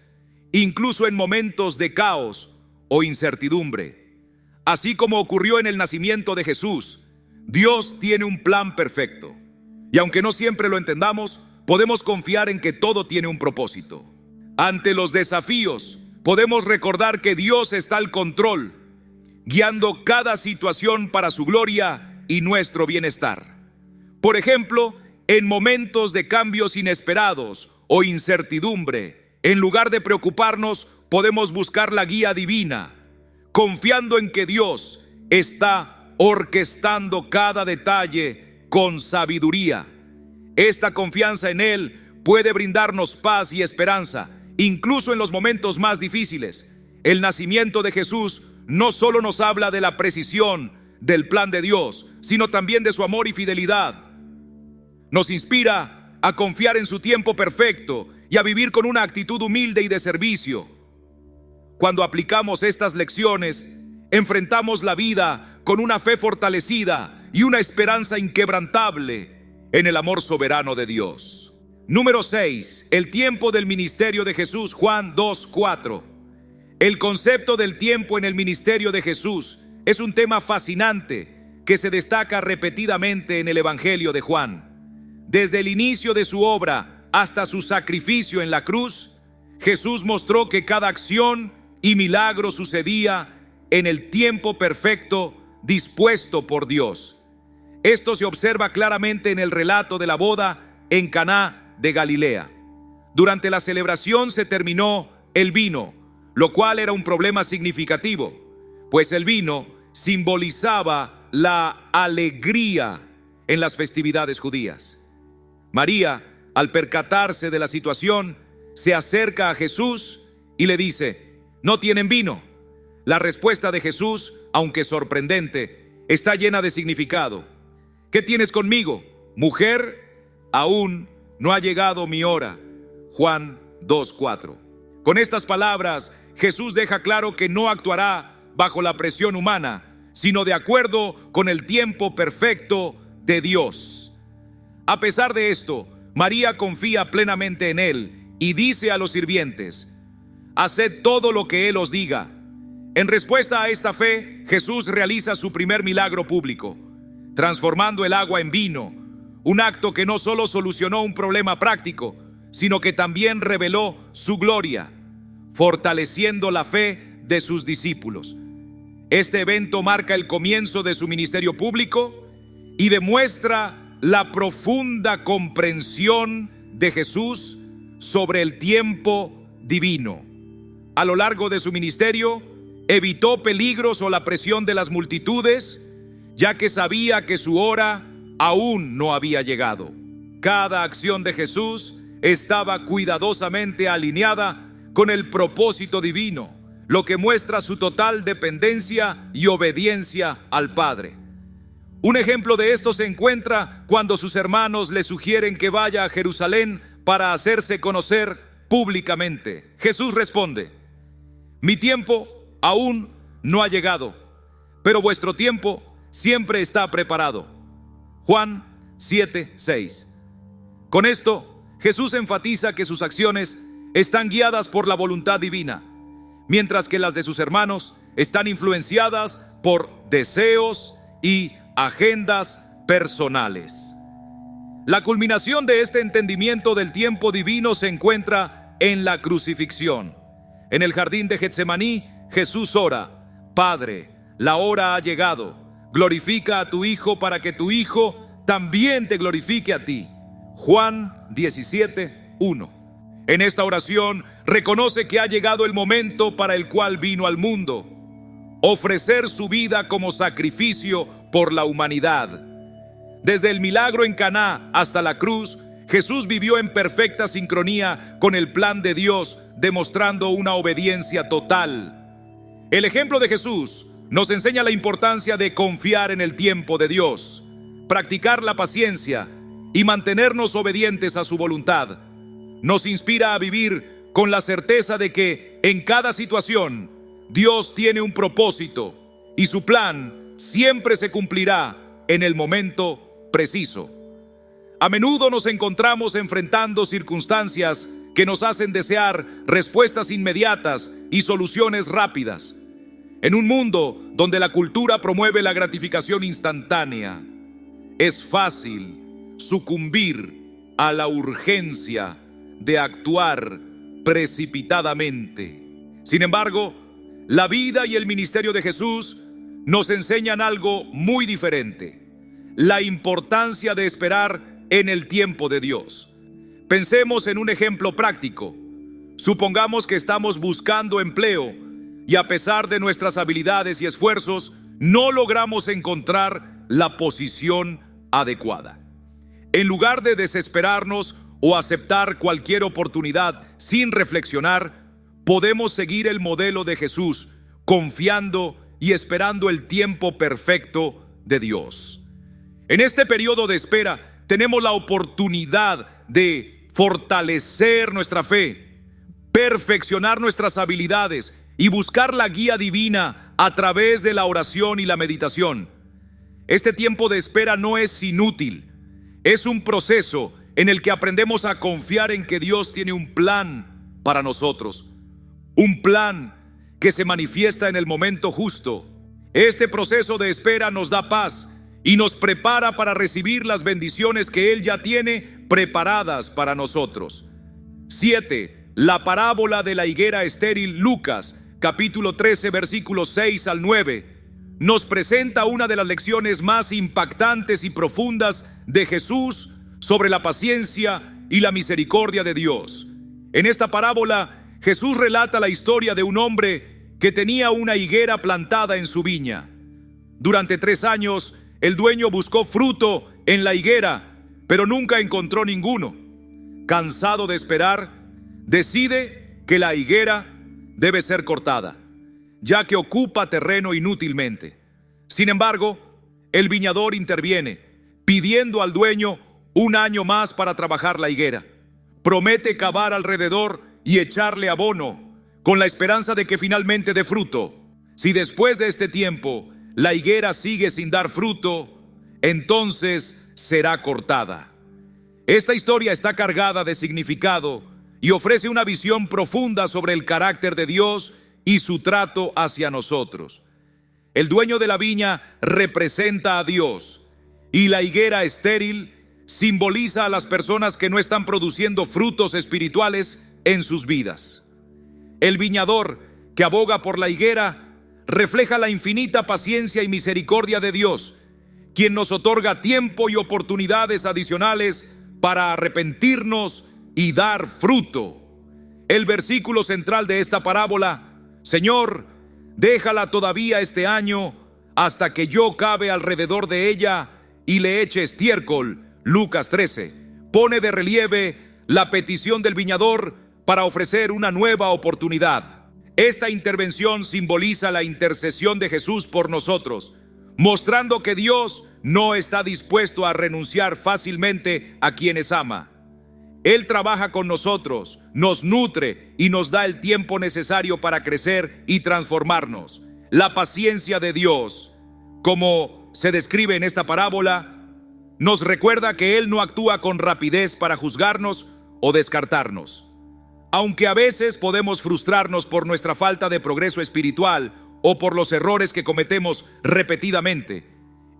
incluso en momentos de caos o incertidumbre. Así como ocurrió en el nacimiento de Jesús, Dios tiene un plan perfecto. Y aunque no siempre lo entendamos, podemos confiar en que todo tiene un propósito. Ante los desafíos, podemos recordar que Dios está al control, guiando cada situación para su gloria y nuestro bienestar. Por ejemplo, en momentos de cambios inesperados o incertidumbre, en lugar de preocuparnos, podemos buscar la guía divina, confiando en que Dios está orquestando cada detalle con sabiduría. Esta confianza en Él puede brindarnos paz y esperanza, incluso en los momentos más difíciles. El nacimiento de Jesús no solo nos habla de la precisión del plan de Dios, sino también de su amor y fidelidad. Nos inspira a confiar en su tiempo perfecto y a vivir con una actitud humilde y de servicio. Cuando aplicamos estas lecciones, enfrentamos la vida con una fe fortalecida y una esperanza inquebrantable en el amor soberano de Dios. Número 6. El tiempo del ministerio de Jesús. Juan 2:4. El concepto del tiempo en el ministerio de Jesús es un tema fascinante que se destaca repetidamente en el Evangelio de Juan. Desde el inicio de su obra hasta su sacrificio en la cruz, Jesús mostró que cada acción y milagro sucedía en el tiempo perfecto dispuesto por Dios. Esto se observa claramente en el relato de la boda en Caná de Galilea. Durante la celebración se terminó el vino, lo cual era un problema significativo, pues el vino simbolizaba la alegría en las festividades judías. María, al percatarse de la situación, se acerca a Jesús y le dice: «¿No tienen vino?». La respuesta de Jesús, aunque sorprendente, está llena de significado. «¿Qué tienes conmigo, mujer? Aún no ha llegado mi hora». Juan 2:4. Con estas palabras, Jesús deja claro que no actuará bajo la presión humana, sino de acuerdo con el tiempo perfecto de Dios. A pesar de esto, María confía plenamente en Él y dice a los sirvientes: «Haced todo lo que Él os diga». En respuesta a esta fe, Jesús realiza su primer milagro público, transformando el agua en vino, un acto que no solo solucionó un problema práctico, sino que también reveló su gloria, fortaleciendo la fe de sus discípulos. Este evento marca el comienzo de su ministerio público y demuestra la profunda comprensión de Jesús sobre el tiempo divino. A lo largo de su ministerio, evitó peligros o la presión de las multitudes, ya que sabía que su hora aún no había llegado. Cada acción de Jesús estaba cuidadosamente alineada con el propósito divino, lo que muestra su total dependencia y obediencia al Padre. Un ejemplo de esto se encuentra cuando sus hermanos le sugieren que vaya a Jerusalén para hacerse conocer públicamente. Jesús responde: «Mi tiempo aún no ha llegado, pero vuestro tiempo siempre está preparado». Juan 7:6. Con esto, Jesús enfatiza que sus acciones están guiadas por la voluntad divina, mientras que las de sus hermanos están influenciadas por deseos y agendas personales. La culminación de este entendimiento del tiempo divino se encuentra en la crucifixión. En el jardín de Getsemaní, Jesús ora: «Padre, la hora ha llegado. Glorifica a tu Hijo para que tu Hijo también te glorifique a ti». Juan 17:1. En esta oración reconoce que ha llegado el momento para el cual vino al mundo: ofrecer su vida como sacrificio por la humanidad. Desde el milagro en Caná hasta la cruz, Jesús vivió en perfecta sincronía con el plan de Dios, demostrando una obediencia total. El ejemplo de Jesús nos enseña la importancia de confiar en el tiempo de Dios, practicar la paciencia y mantenernos obedientes a su voluntad. Nos inspira a vivir con la certeza de que en cada situación Dios tiene un propósito y su plan siempre se cumplirá en el momento preciso. A menudo nos encontramos enfrentando circunstancias que nos hacen desear respuestas inmediatas y soluciones rápidas. En un mundo donde la cultura promueve la gratificación instantánea, es fácil sucumbir a la urgencia de actuar precipitadamente. Sin embargo, la vida y el ministerio de Jesús nos enseñan algo muy diferente: la importancia de esperar en el tiempo de Dios. Pensemos en un ejemplo práctico. Supongamos que estamos buscando empleo y a pesar de nuestras habilidades y esfuerzos, no logramos encontrar la posición adecuada. En lugar de desesperarnos o aceptar cualquier oportunidad sin reflexionar, podemos seguir el modelo de Jesús, confiando y esperando el tiempo perfecto de Dios. En este periodo de espera tenemos la oportunidad de fortalecer nuestra fe, perfeccionar nuestras habilidades y buscar la guía divina a través de la oración y la meditación. Este tiempo de espera no es inútil, es un proceso en el que aprendemos a confiar en que Dios tiene un plan para nosotros, un plan que se manifiesta en el momento justo. Este proceso de espera nos da paz y nos prepara para recibir las bendiciones que Él ya tiene preparadas para nosotros. 7. La parábola de la higuera estéril. Lucas, capítulo 13, versículos 6 al 9, nos presenta una de las lecciones más impactantes y profundas de Jesús sobre la paciencia y la misericordia de Dios. En esta parábola, Jesús relata la historia de un hombre que tenía una higuera plantada en su viña. Durante 3 años, el dueño buscó fruto en la higuera, pero nunca encontró ninguno. Cansado de esperar, decide que la higuera debe ser cortada, ya que ocupa terreno inútilmente. Sin embargo, el viñador interviene, pidiendo al dueño 1 año más para trabajar la higuera. Promete cavar alrededor y echarle abono, con la esperanza de que finalmente dé fruto. Si después de este tiempo la higuera sigue sin dar fruto, entonces será cortada. Esta historia está cargada de significado y ofrece una visión profunda sobre el carácter de Dios y su trato hacia nosotros. El dueño de la viña representa a Dios y la higuera estéril simboliza a las personas que no están produciendo frutos espirituales en sus vidas. El viñador que aboga por la higuera refleja la infinita paciencia y misericordia de Dios, quien nos otorga tiempo y oportunidades adicionales para arrepentirnos y dar fruto. El versículo central de esta parábola: Señor, déjala todavía este año hasta que yo cave alrededor de ella y le eche estiércol, Lucas 13, pone de relieve la petición del viñador para ofrecer una nueva oportunidad. Esta intervención simboliza la intercesión de Jesús por nosotros, mostrando que Dios no está dispuesto a renunciar fácilmente a quienes ama. Él trabaja con nosotros, nos nutre y nos da el tiempo necesario para crecer y transformarnos. La paciencia de Dios, como se describe en esta parábola, nos recuerda que Él no actúa con rapidez para juzgarnos o descartarnos. Aunque a veces podemos frustrarnos por nuestra falta de progreso espiritual o por los errores que cometemos repetidamente,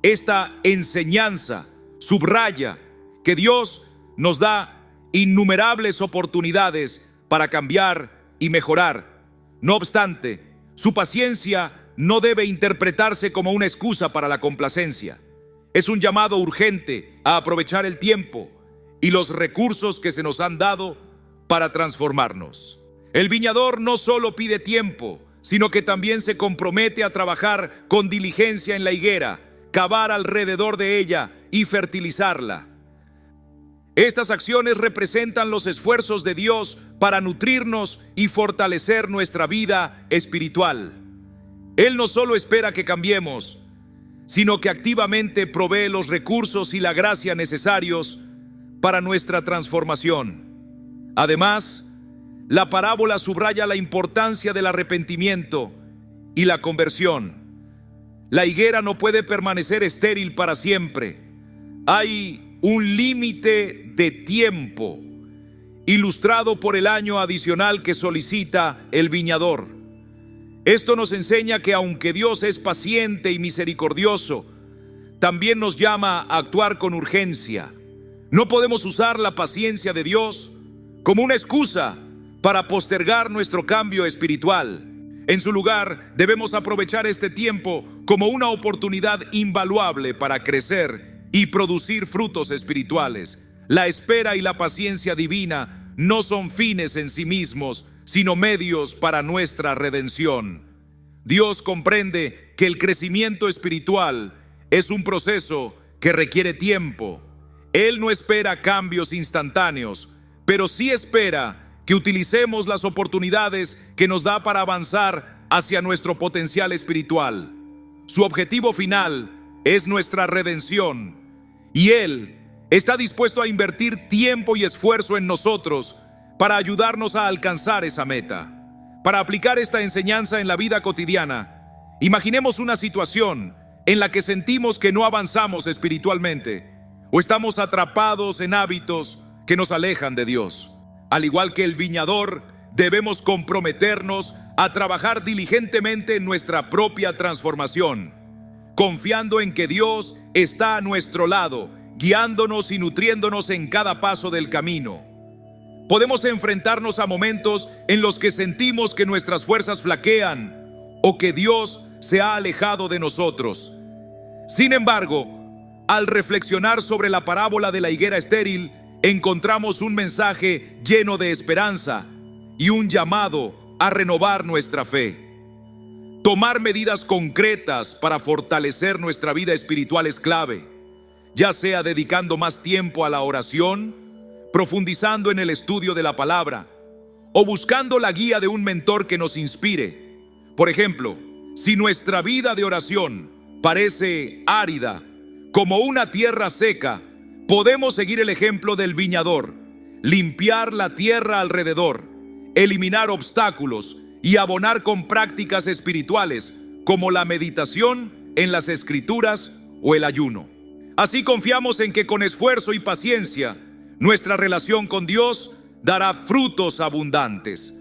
esta enseñanza subraya que Dios nos da innumerables oportunidades para cambiar y mejorar. No obstante, su paciencia no debe interpretarse como una excusa para la complacencia. Es un llamado urgente a aprovechar el tiempo y los recursos que se nos han dado para transformarnos. El viñador no solo pide tiempo, sino que también se compromete a trabajar con diligencia en la higuera, cavar alrededor de ella y fertilizarla. Estas acciones representan los esfuerzos de Dios para nutrirnos y fortalecer nuestra vida espiritual. Él no solo espera que cambiemos, sino que activamente provee los recursos y la gracia necesarios para nuestra transformación. Además, la parábola subraya la importancia del arrepentimiento y la conversión. La higuera no puede permanecer estéril para siempre. Hay un límite de tiempo, ilustrado por el año adicional que solicita el viñador. Esto nos enseña que aunque Dios es paciente y misericordioso, también nos llama a actuar con urgencia. No podemos usar la paciencia de Dios como una excusa para postergar nuestro cambio espiritual. En su lugar, debemos aprovechar este tiempo como una oportunidad invaluable para crecer y producir frutos espirituales. La espera y la paciencia divina no son fines en sí mismos, sino medios para nuestra redención. Dios comprende que el crecimiento espiritual es un proceso que requiere tiempo. Él no espera cambios instantáneos, pero sí espera que utilicemos las oportunidades que nos da para avanzar hacia nuestro potencial espiritual. Su objetivo final es nuestra redención, y Él está dispuesto a invertir tiempo y esfuerzo en nosotros para ayudarnos a alcanzar esa meta. Para aplicar esta enseñanza en la vida cotidiana, imaginemos una situación en la que sentimos que no avanzamos espiritualmente o estamos atrapados en hábitos que nos alejan de Dios. Al igual que el viñador, debemos comprometernos a trabajar diligentemente en nuestra propia transformación, confiando en que Dios está a nuestro lado, guiándonos y nutriéndonos en cada paso del camino. Podemos enfrentarnos a momentos en los que sentimos que nuestras fuerzas flaquean o que Dios se ha alejado de nosotros. Sin embargo, al reflexionar sobre la parábola de la higuera estéril, encontramos un mensaje lleno de esperanza y un llamado a renovar nuestra fe. Tomar medidas concretas para fortalecer nuestra vida espiritual es clave, ya sea dedicando más tiempo a la oración, profundizando en el estudio de la palabra o buscando la guía de un mentor que nos inspire. Por ejemplo, si nuestra vida de oración parece árida, como una tierra seca, podemos seguir el ejemplo del viñador, limpiar la tierra alrededor, eliminar obstáculos y abonar con prácticas espirituales como la meditación en las Escrituras o el ayuno. Así confiamos en que con esfuerzo y paciencia, nuestra relación con Dios dará frutos abundantes.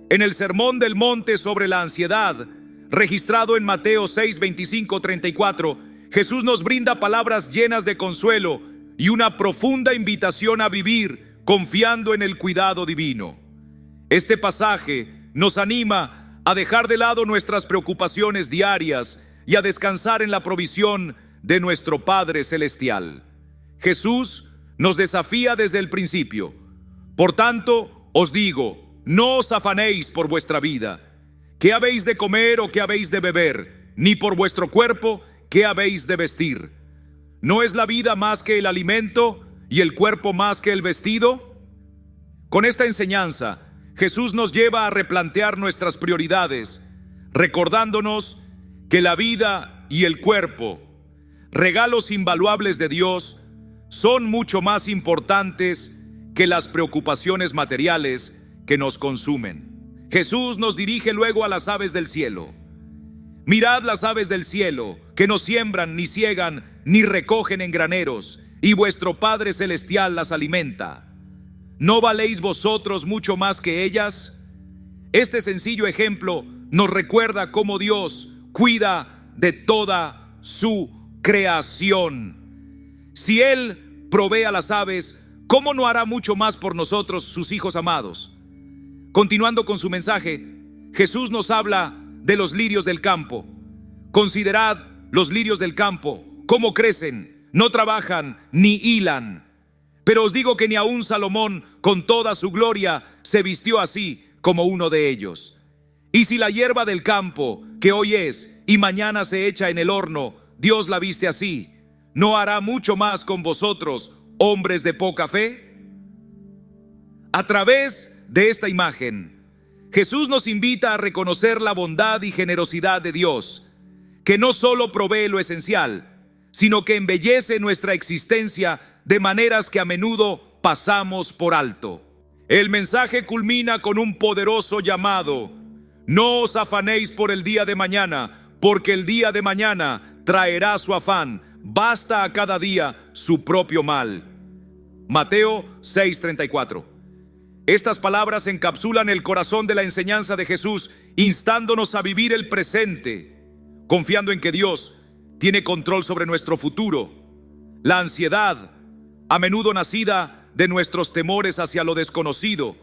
En el Sermón del Monte sobre la ansiedad, registrado en Mateo 6, 25, 34, Jesús nos brinda palabras llenas de consuelo y una profunda invitación a vivir confiando en el cuidado divino. Este pasaje nos anima a dejar de lado nuestras preocupaciones diarias y a descansar en la provisión de nuestro Padre Celestial. Jesús nos desafía desde el principio. Por tanto, os digo, no os afanéis por vuestra vida, qué habéis de comer o qué habéis de beber, ni por vuestro cuerpo, qué habéis de vestir. ¿No es la vida más que el alimento y el cuerpo más que el vestido? Con esta enseñanza, Jesús nos lleva a replantear nuestras prioridades, recordándonos que la vida y el cuerpo, regalos invaluables de Dios, son mucho más importantes que las preocupaciones materiales que nos consumen. Jesús nos dirige luego a las aves del cielo. Mirad las aves del cielo, que no siembran, ni ciegan, ni recogen en graneros, y vuestro Padre Celestial las alimenta. ¿No valéis vosotros mucho más que ellas? Este sencillo ejemplo nos recuerda cómo Dios cuida de toda su creación. Si Él provee a las aves, ¿cómo no hará mucho más por nosotros, sus hijos amados? Continuando con su mensaje, Jesús nos habla de los lirios del campo. Considerad los lirios del campo, cómo crecen, no trabajan ni hilan. Pero os digo que ni aun Salomón, con toda su gloria, se vistió así como uno de ellos. Y si la hierba del campo, que hoy es y mañana se echa en el horno, Dios la viste así, ¿no hará mucho más con vosotros, hombres de poca fe? A través de esta imagen, Jesús nos invita a reconocer la bondad y generosidad de Dios, que no solo provee lo esencial, sino que embellece nuestra existencia de maneras que a menudo pasamos por alto. El mensaje culmina con un poderoso llamado: no os afanéis por el día de mañana, porque el día de mañana traerá su afán. Basta a cada día su propio mal. Mateo 6:34. Estas palabras encapsulan el corazón de la enseñanza de Jesús, instándonos a vivir el presente, confiando en que Dios tiene control sobre nuestro futuro. La ansiedad, a menudo nacida de nuestros temores hacia lo desconocido,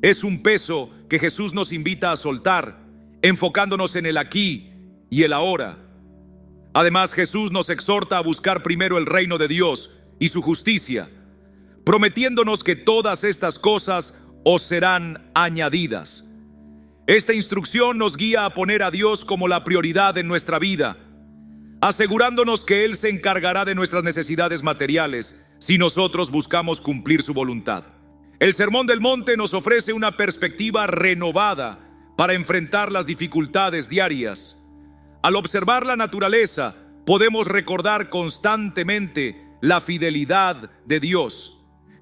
es un peso que Jesús nos invita a soltar, enfocándonos en el aquí y el ahora. Además, Jesús nos exhorta a buscar primero el reino de Dios y su justicia, prometiéndonos que todas estas cosas os serán añadidas. Esta instrucción nos guía a poner a Dios como la prioridad en nuestra vida, asegurándonos que Él se encargará de nuestras necesidades materiales, si nosotros buscamos cumplir su voluntad. El Sermón del Monte nos ofrece una perspectiva renovada para enfrentar las dificultades diarias. Al observar la naturaleza, podemos recordar constantemente la fidelidad de Dios.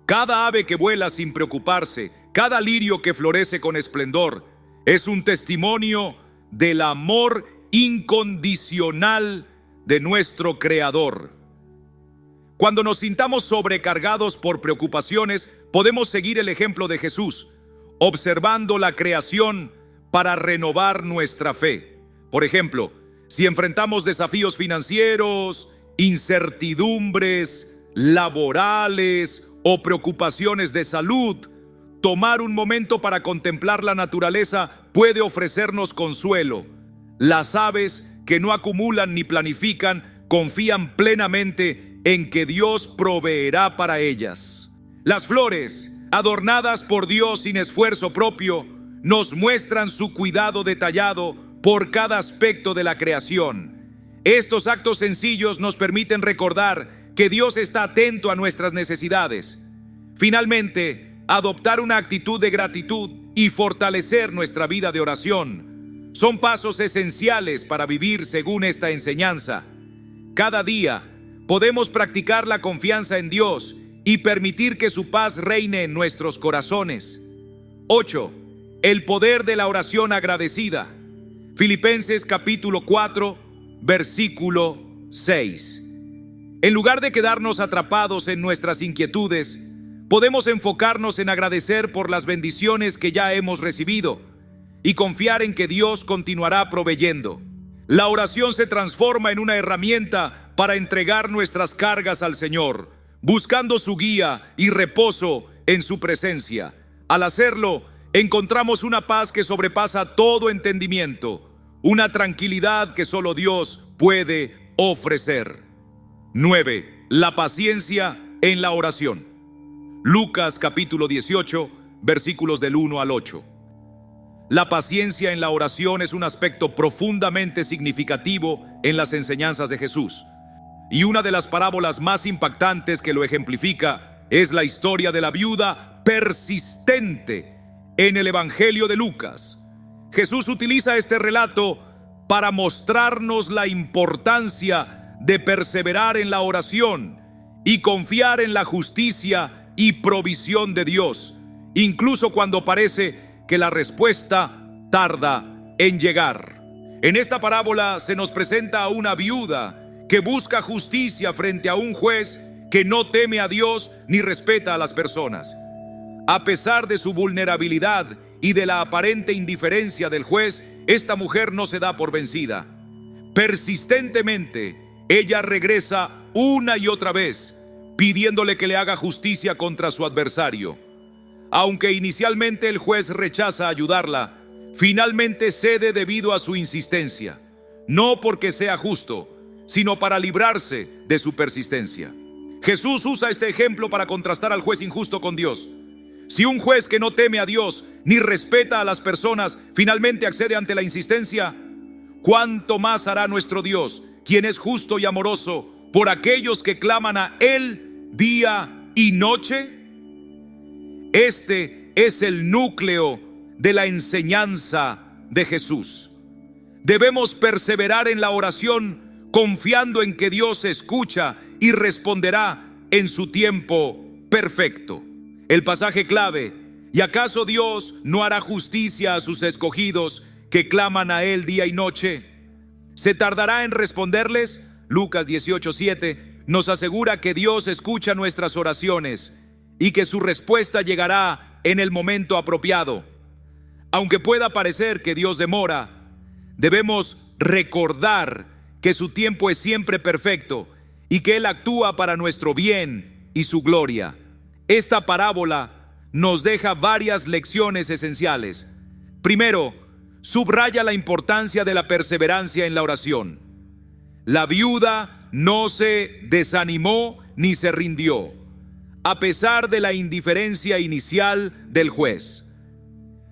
Cada ave que vuela sin preocuparse, cada lirio que florece con esplendor, es un testimonio del amor incondicional de nuestro Creador. Cuando nos sintamos sobrecargados por preocupaciones, podemos seguir el ejemplo de Jesús, observando la creación para renovar nuestra fe. Por ejemplo, si enfrentamos desafíos financieros, incertidumbres laborales o preocupaciones de salud, tomar un momento para contemplar la naturaleza puede ofrecernos consuelo. Las aves, que no acumulan ni planifican, confían plenamente en que Dios proveerá para ellas. Las flores, adornadas por Dios sin esfuerzo propio, nos muestran su cuidado detallado por cada aspecto de la creación. Estos actos sencillos nos permiten recordar que Dios está atento a nuestras necesidades. Finalmente, adoptar una actitud de gratitud y fortalecer nuestra vida de oración son pasos esenciales para vivir según esta enseñanza. Cada día podemos practicar la confianza en Dios y permitir que su paz reine en nuestros corazones. 8. El poder de la oración agradecida. Filipenses capítulo 4, versículo 6. En lugar de quedarnos atrapados en nuestras inquietudes, podemos enfocarnos en agradecer por las bendiciones que ya hemos recibido y confiar en que Dios continuará proveyendo. La oración se transforma en una herramienta para entregar nuestras cargas al Señor, buscando su guía y reposo en su presencia. Al hacerlo, encontramos una paz que sobrepasa todo entendimiento, una tranquilidad que solo Dios puede ofrecer. 9. La paciencia en la oración. Lucas capítulo 18, versículos del 1 al 8. La paciencia en la oración es un aspecto profundamente significativo en las enseñanzas de Jesús. Y una de las parábolas más impactantes que lo ejemplifica es la historia de la viuda persistente en el Evangelio de Lucas. Jesús utiliza este relato para mostrarnos la importancia de perseverar en la oración y confiar en la justicia y provisión de Dios, incluso cuando parece que la respuesta tarda en llegar. En esta parábola se nos presenta a una viuda que busca justicia frente a un juez que no teme a Dios ni respeta a las personas. A pesar de su vulnerabilidad y de la aparente indiferencia del juez, esta mujer no se da por vencida. Persistentemente, ella regresa una y otra vez, pidiéndole que le haga justicia contra su adversario. Aunque inicialmente el juez rechaza ayudarla, finalmente cede debido a su insistencia, no porque sea justo, sino para librarse de su persistencia. Jesús usa este ejemplo para contrastar al juez injusto con Dios. Si un juez que no teme a Dios ni respeta a las personas finalmente accede ante la insistencia, ¿cuánto más hará nuestro Dios, quien es justo y amoroso, por aquellos que claman a Él día y noche? Este es el núcleo de la enseñanza de Jesús. Debemos perseverar en la oración confiando en que Dios escucha y responderá en su tiempo perfecto. El pasaje clave: ¿y acaso Dios no hará justicia a sus escogidos que claman a Él día y noche? ¿Se tardará en responderles? Lucas 18:7 nos asegura que Dios escucha nuestras oraciones y que su respuesta llegará en el momento apropiado. Aunque pueda parecer que Dios demora, debemos recordar que su tiempo es siempre perfecto y que Él actúa para nuestro bien y su gloria. Esta parábola nos deja varias lecciones esenciales. Primero, subraya la importancia de la perseverancia en la oración. La viuda no se desanimó ni se rindió, a pesar de la indiferencia inicial del juez.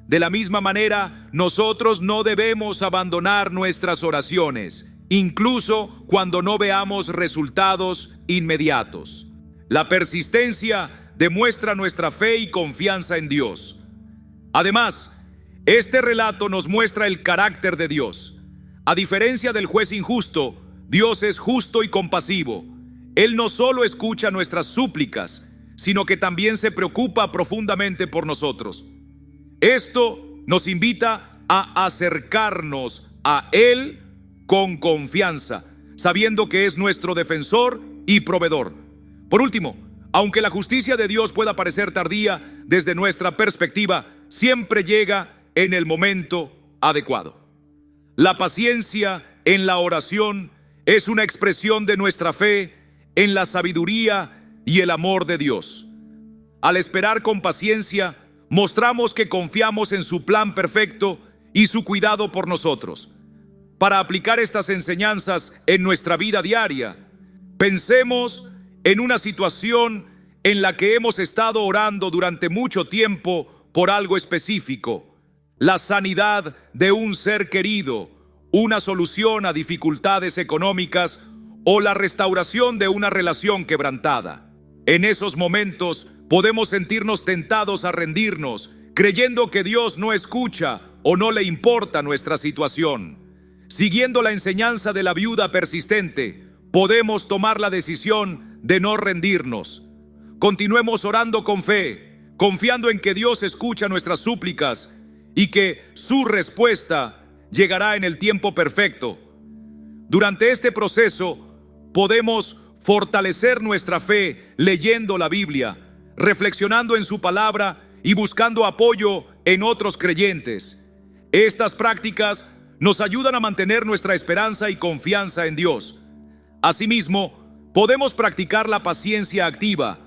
De la misma manera, nosotros no debemos abandonar nuestras oraciones, incluso cuando no veamos resultados inmediatos. La persistencia demuestra nuestra fe y confianza en Dios. Además, este relato nos muestra el carácter de Dios. A diferencia del juez injusto, Dios es justo y compasivo. Él no solo escucha nuestras súplicas, sino que también se preocupa profundamente por nosotros. Esto nos invita a acercarnos a Él con confianza, sabiendo que es nuestro defensor y proveedor. Por último, aunque la justicia de Dios pueda parecer tardía, desde nuestra perspectiva, siempre llega en el momento adecuado. La paciencia en la oración es una expresión de nuestra fe en la sabiduría y el amor de Dios. Al esperar con paciencia, mostramos que confiamos en su plan perfecto y su cuidado por nosotros. Para aplicar estas enseñanzas en nuestra vida diaria, pensemos en una situación en la que hemos estado orando durante mucho tiempo por algo específico: la sanidad de un ser querido, una solución a dificultades económicas o la restauración de una relación quebrantada. En esos momentos podemos sentirnos tentados a rendirnos, creyendo que Dios no escucha o no le importa nuestra situación. Siguiendo la enseñanza de la viuda persistente, podemos tomar la decisión de no rendirnos. Continuemos orando con fe, confiando en que Dios escucha nuestras súplicas y que su respuesta llegará en el tiempo perfecto. Durante este proceso, podemos fortalecer nuestra fe leyendo la Biblia, reflexionando en su palabra y buscando apoyo en otros creyentes. Estas prácticas nos ayudan a mantener nuestra esperanza y confianza en Dios. Asimismo, podemos practicar la paciencia activa,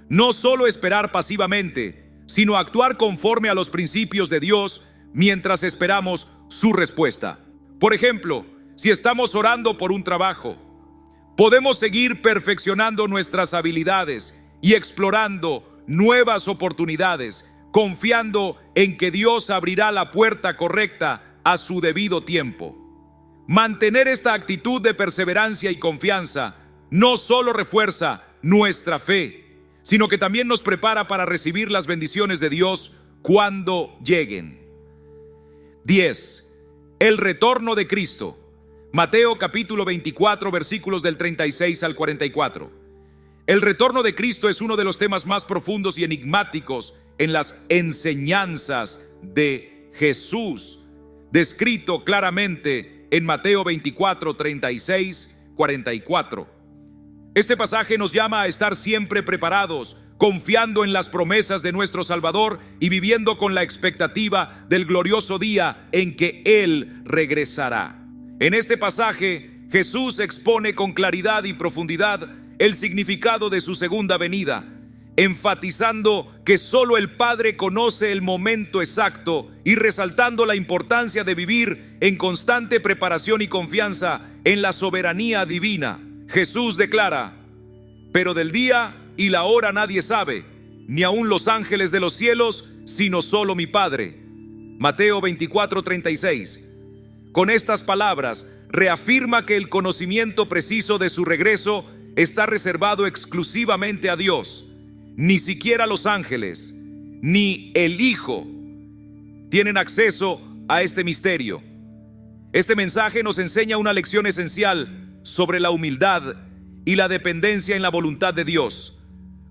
no solo esperar pasivamente, sino actuar conforme a los principios de Dios mientras esperamos su respuesta. Por ejemplo, si estamos orando por un trabajo, podemos seguir perfeccionando nuestras habilidades y explorando nuevas oportunidades, confiando en que Dios abrirá la puerta correcta a su debido tiempo. Mantener esta actitud de perseverancia y confianza no solo refuerza nuestra fe, sino que también nos prepara para recibir las bendiciones de Dios cuando lleguen. 10. El retorno de Cristo. Mateo capítulo 24, versículos del 36 al 44. El retorno de Cristo es uno de los temas más profundos y enigmáticos en las enseñanzas de Jesús, descrito claramente en Mateo 24, 36, 44. Este pasaje nos llama a estar siempre preparados, confiando en las promesas de nuestro Salvador y viviendo con la expectativa del glorioso día en que Él regresará. En este pasaje, Jesús expone con claridad y profundidad el significado de su segunda venida, enfatizando que solo el Padre conoce el momento exacto y resaltando la importancia de vivir en constante preparación y confianza en la soberanía divina. Jesús declara: pero del día y la hora nadie sabe, ni aun los ángeles de los cielos, sino solo mi Padre. Mateo 24, 36. Con estas palabras, reafirma que el conocimiento preciso de su regreso está reservado exclusivamente a Dios. Ni siquiera los ángeles, ni el Hijo tienen acceso a este misterio. Este mensaje nos enseña una lección esencial sobre la humildad y la dependencia en la voluntad de Dios.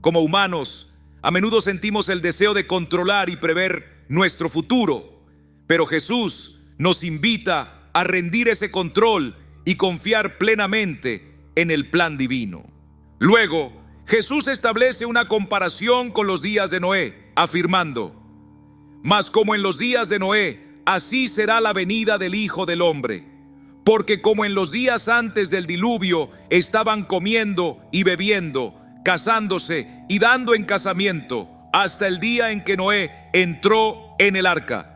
Como humanos, a menudo sentimos el deseo de controlar y prever nuestro futuro, pero Jesús nos invita a rendir ese control y confiar plenamente en el plan divino. Luego, Jesús establece una comparación con los días de Noé, afirmando: mas como en los días de Noé, así será la venida del Hijo del Hombre. Porque como en los días antes del diluvio estaban comiendo y bebiendo, casándose y dando en casamiento, hasta el día en que Noé entró en el arca.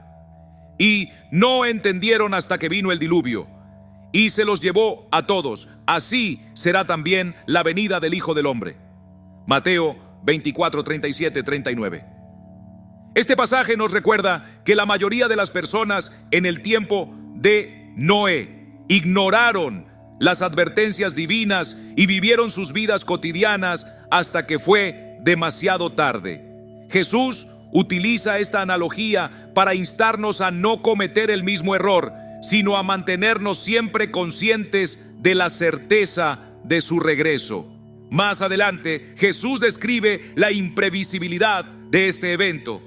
Y no entendieron hasta que vino el diluvio, y se los llevó a todos. Así será también la venida del Hijo del Hombre. Mateo 24, 37, 39. Este pasaje nos recuerda que la mayoría de las personas en el tiempo de Noé ignoraron las advertencias divinas y vivieron sus vidas cotidianas hasta que fue demasiado tarde. Jesús utiliza esta analogía para instarnos a no cometer el mismo error, sino a mantenernos siempre conscientes de la certeza de su regreso. Más adelante, Jesús describe la imprevisibilidad de este evento.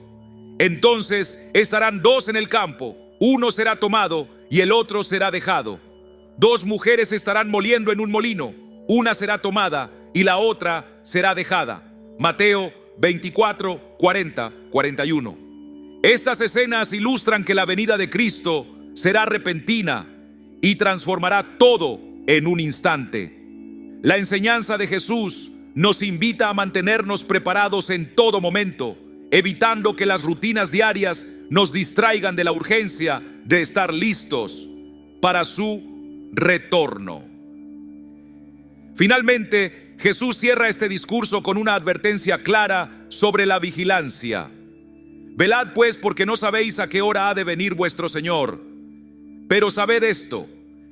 Entonces estarán dos en el campo, uno será tomado y el otro será dejado. Dos mujeres estarán moliendo en un molino, una será tomada y la otra será dejada. Mateo 24, 40, 41. Estas escenas ilustran que la venida de Cristo será repentina y transformará todo en un instante. La enseñanza de Jesús nos invita a mantenernos preparados en todo momento, evitando que las rutinas diarias nos distraigan de la urgencia de estar listos para su retorno. Finalmente, Jesús cierra este discurso con una advertencia clara sobre la vigilancia. Velad pues, porque no sabéis a qué hora ha de venir vuestro Señor. Pero sabed esto,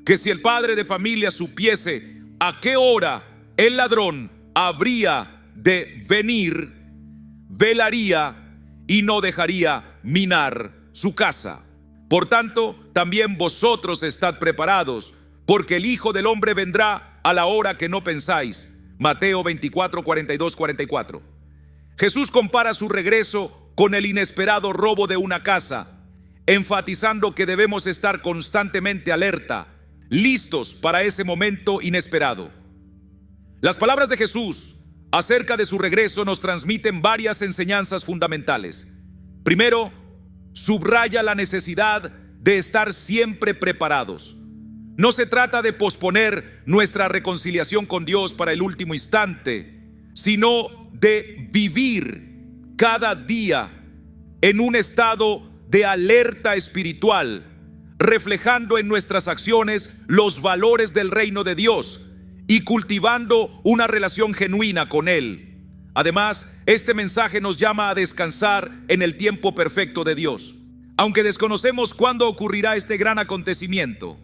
que si el padre de familia supiese a qué hora el ladrón habría de venir, velaría y no dejaría minar su casa. Por tanto, también vosotros estad preparados, porque el Hijo del Hombre vendrá a la hora que no pensáis. Mateo 24, 42, 44. Jesús compara su regreso con el inesperado robo de una casa, enfatizando que debemos estar constantemente alerta, listos para ese momento inesperado. Las palabras de Jesús acerca de su regreso nos transmiten varias enseñanzas fundamentales. Primero, subraya la necesidad de estar siempre preparados. No se trata de posponer nuestra reconciliación con Dios para el último instante, sino de vivir cada día en un estado de alerta espiritual, reflejando en nuestras acciones los valores del reino de Dios y cultivando una relación genuina con Él. Además, este mensaje nos llama a descansar en el tiempo perfecto de Dios. Aunque desconocemos cuándo ocurrirá este gran acontecimiento,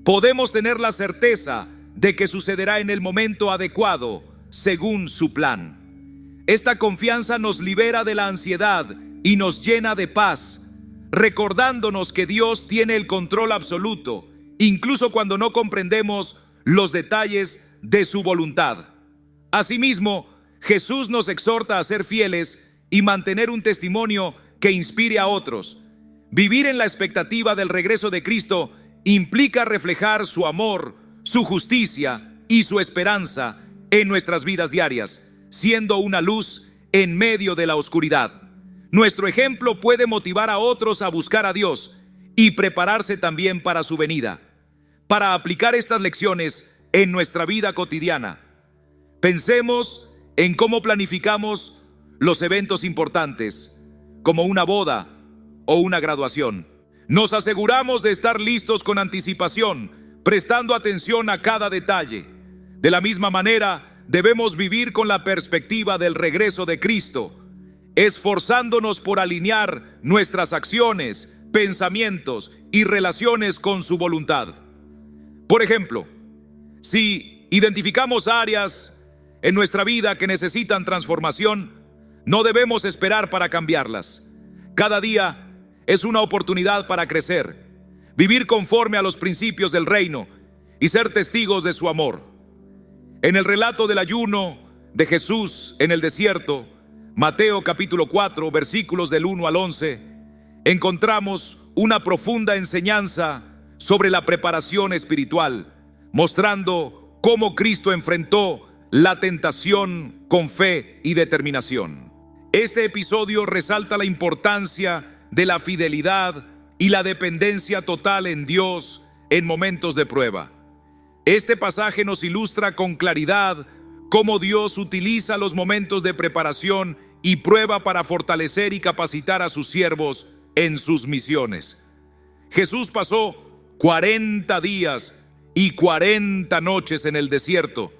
podemos tener la certeza de que sucederá en el momento adecuado, según su plan. Esta confianza nos libera de la ansiedad y nos llena de paz, recordándonos que Dios tiene el control absoluto, incluso cuando no comprendemos los detalles de su voluntad. Asimismo, Jesús nos exhorta a ser fieles y mantener un testimonio que inspire a otros. Vivir en la expectativa del regreso de Cristo implica reflejar su amor, su justicia y su esperanza en nuestras vidas diarias, siendo una luz en medio de la oscuridad. Nuestro ejemplo puede motivar a otros a buscar a Dios y prepararse también para su venida. Para aplicar estas lecciones en nuestra vida cotidiana, pensemos en cómo planificamos los eventos importantes, como una boda o una graduación. Nos aseguramos de estar listos con anticipación, prestando atención a cada detalle. De la misma manera, debemos vivir con la perspectiva del regreso de Cristo, esforzándonos por alinear nuestras acciones, pensamientos y relaciones con su voluntad. Por ejemplo, si identificamos áreas en nuestra vida que necesitan transformación, no debemos esperar para cambiarlas. Cada día es una oportunidad para crecer, vivir conforme a los principios del reino y ser testigos de su amor. En el relato del ayuno de Jesús en el desierto, Mateo capítulo 4, versículos del 1 al 11, encontramos una profunda enseñanza sobre la preparación espiritual, mostrando cómo Cristo enfrentó la tentación con fe y determinación. Este episodio resalta la importancia de la fidelidad y la dependencia total en Dios en momentos de prueba. Este pasaje nos ilustra con claridad cómo Dios utiliza los momentos de preparación y prueba para fortalecer y capacitar a sus siervos en sus misiones. Jesús pasó 40 días y 40 noches en el desierto,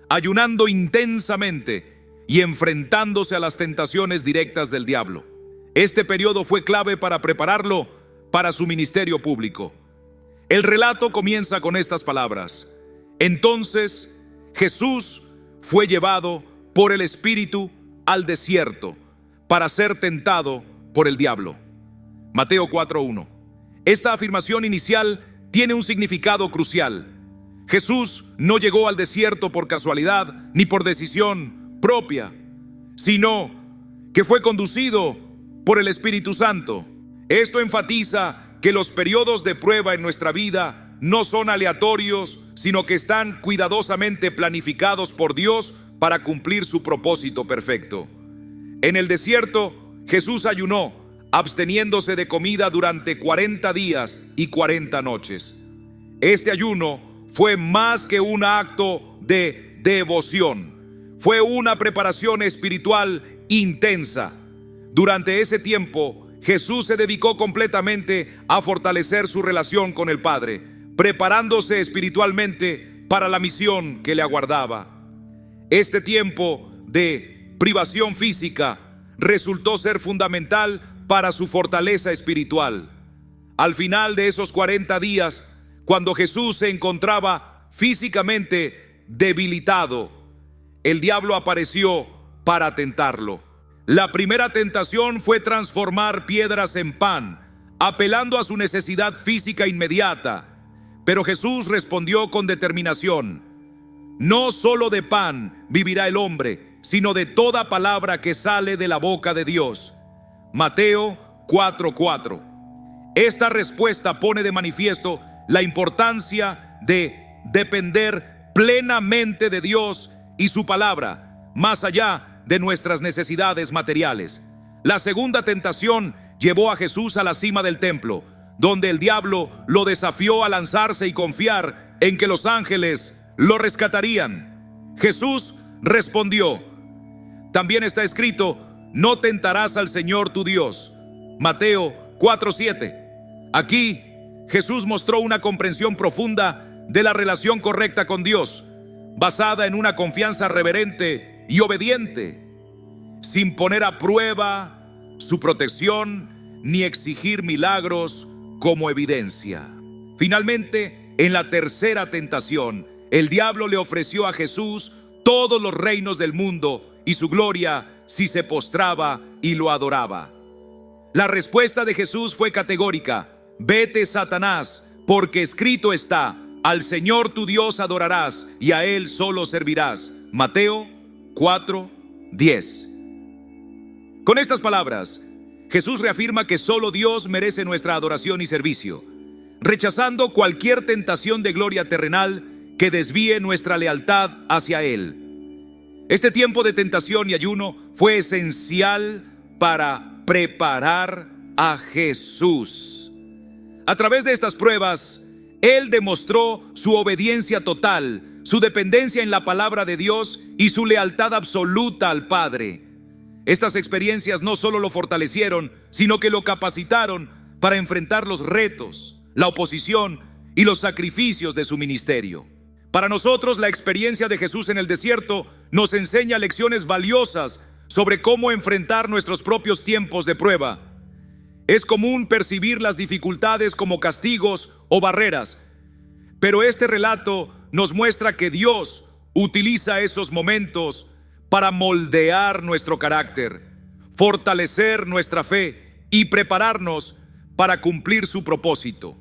ayunando intensamente y enfrentándose a las tentaciones directas del diablo. Este periodo fue clave para prepararlo para su ministerio público. El relato comienza con estas palabras: entonces Jesús fue llevado por el Espíritu al desierto para ser tentado por el diablo. Mateo 4:1. Esta afirmación inicial tiene un significado crucial. Jesús no llegó al desierto por casualidad ni por decisión propia, sino que fue conducido por el Espíritu Santo. Esto enfatiza que los periodos de prueba en nuestra vida no son aleatorios, sino que están cuidadosamente planificados por Dios para cumplir su propósito perfecto. En el desierto, Jesús ayunó, absteniéndose de comida durante 40 días y 40 noches. Este ayuno fue más que un acto de devoción. Fue una preparación espiritual intensa. Durante ese tiempo, Jesús se dedicó completamente a fortalecer su relación con el Padre, preparándose espiritualmente para la misión que le aguardaba. Este tiempo de privación física resultó ser fundamental para su fortaleza espiritual. Al final de esos 40 días, cuando Jesús se encontraba físicamente debilitado, el diablo apareció para tentarlo. La primera tentación fue transformar piedras en pan, apelando a su necesidad física inmediata. Pero Jesús respondió con determinación: no solo de pan vivirá el hombre, sino de toda palabra que sale de la boca de Dios. Mateo 4:4. Esta respuesta pone de manifiesto la importancia de depender plenamente de Dios y su palabra, más allá de nuestras necesidades materiales. La segunda tentación llevó a Jesús a la cima del templo, donde el diablo lo desafió a lanzarse y confiar en que los ángeles lo rescatarían. Jesús respondió: también está escrito, no tentarás al Señor tu Dios. Mateo 4:7. Aquí Jesús mostró una comprensión profunda de la relación correcta con Dios, basada en una confianza reverente y obediente, sin poner a prueba su protección ni exigir milagros como evidencia. Finalmente, en la tercera tentación, el diablo le ofreció a Jesús todos los reinos del mundo y su gloria si se postraba y lo adoraba. La respuesta de Jesús fue categórica: vete, Satanás, porque escrito está, al Señor tu Dios adorarás y a Él solo servirás. Mateo 4:10. Con estas palabras, Jesús reafirma que solo Dios merece nuestra adoración y servicio, rechazando cualquier tentación de gloria terrenal que desvíe nuestra lealtad hacia Él. Este tiempo de tentación y ayuno fue esencial para preparar a Jesús. A través de estas pruebas, Él demostró su obediencia total, su dependencia en la palabra de Dios y su lealtad absoluta al Padre. Estas experiencias no solo lo fortalecieron, sino que lo capacitaron para enfrentar los retos, la oposición y los sacrificios de su ministerio. Para nosotros, la experiencia de Jesús en el desierto nos enseña lecciones valiosas sobre cómo enfrentar nuestros propios tiempos de prueba. Es común percibir las dificultades como castigos o barreras, pero este relato nos muestra que Dios utiliza esos momentos para moldear nuestro carácter, fortalecer nuestra fe y prepararnos para cumplir su propósito.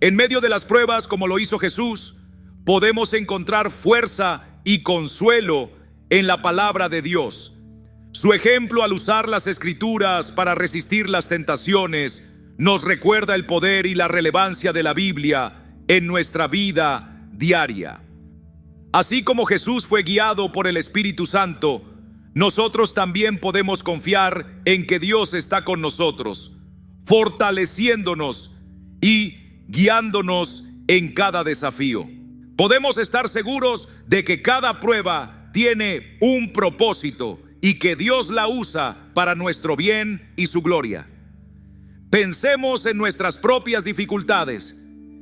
En medio de las pruebas, como lo hizo Jesús, podemos encontrar fuerza y consuelo en la palabra de Dios. Su ejemplo al usar las Escrituras para resistir las tentaciones nos recuerda el poder y la relevancia de la Biblia en nuestra vida diaria. Así como Jesús fue guiado por el Espíritu Santo, nosotros también podemos confiar en que Dios está con nosotros, fortaleciéndonos y guiándonos en cada desafío. Podemos estar seguros de que cada prueba tiene un propósito y que Dios la usa para nuestro bien y su gloria. Pensemos en nuestras propias dificultades,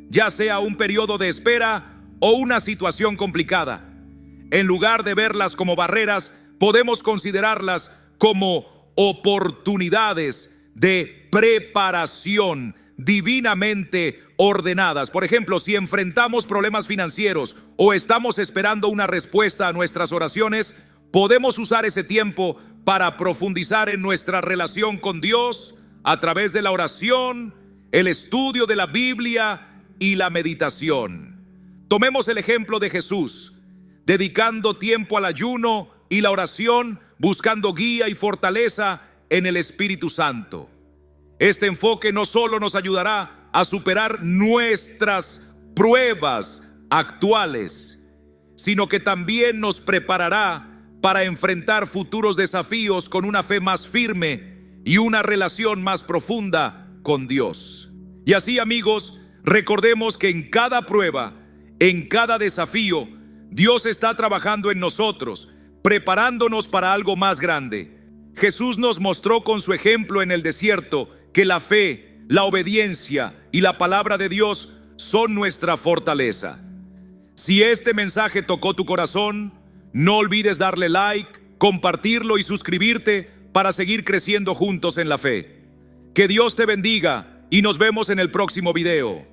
ya sea un periodo de espera o una situación complicada. En lugar de verlas como barreras, podemos considerarlas como oportunidades de preparación divinamente ordenadas. Por ejemplo, si enfrentamos problemas financieros o estamos esperando una respuesta a nuestras oraciones, Podemos usar ese tiempo para profundizar en nuestra relación con Dios a través de la oración, el estudio de la Biblia y la meditación. Tomemos el ejemplo de Jesús, dedicando tiempo al ayuno y la oración, buscando guía y fortaleza en el Espíritu Santo. Este enfoque no solo nos ayudará a superar nuestras pruebas actuales, sino que también nos preparará para enfrentar futuros desafíos con una fe más firme y una relación más profunda con Dios. Y así, amigos, recordemos que en cada prueba, en cada desafío, Dios está trabajando en nosotros, preparándonos para algo más grande. Jesús nos mostró con su ejemplo en el desierto que la fe, la obediencia y la palabra de Dios son nuestra fortaleza. Si este mensaje tocó tu corazón, no olvides darle like, compartirlo y suscribirte para seguir creciendo juntos en la fe. Que Dios te bendiga y nos vemos en el próximo video.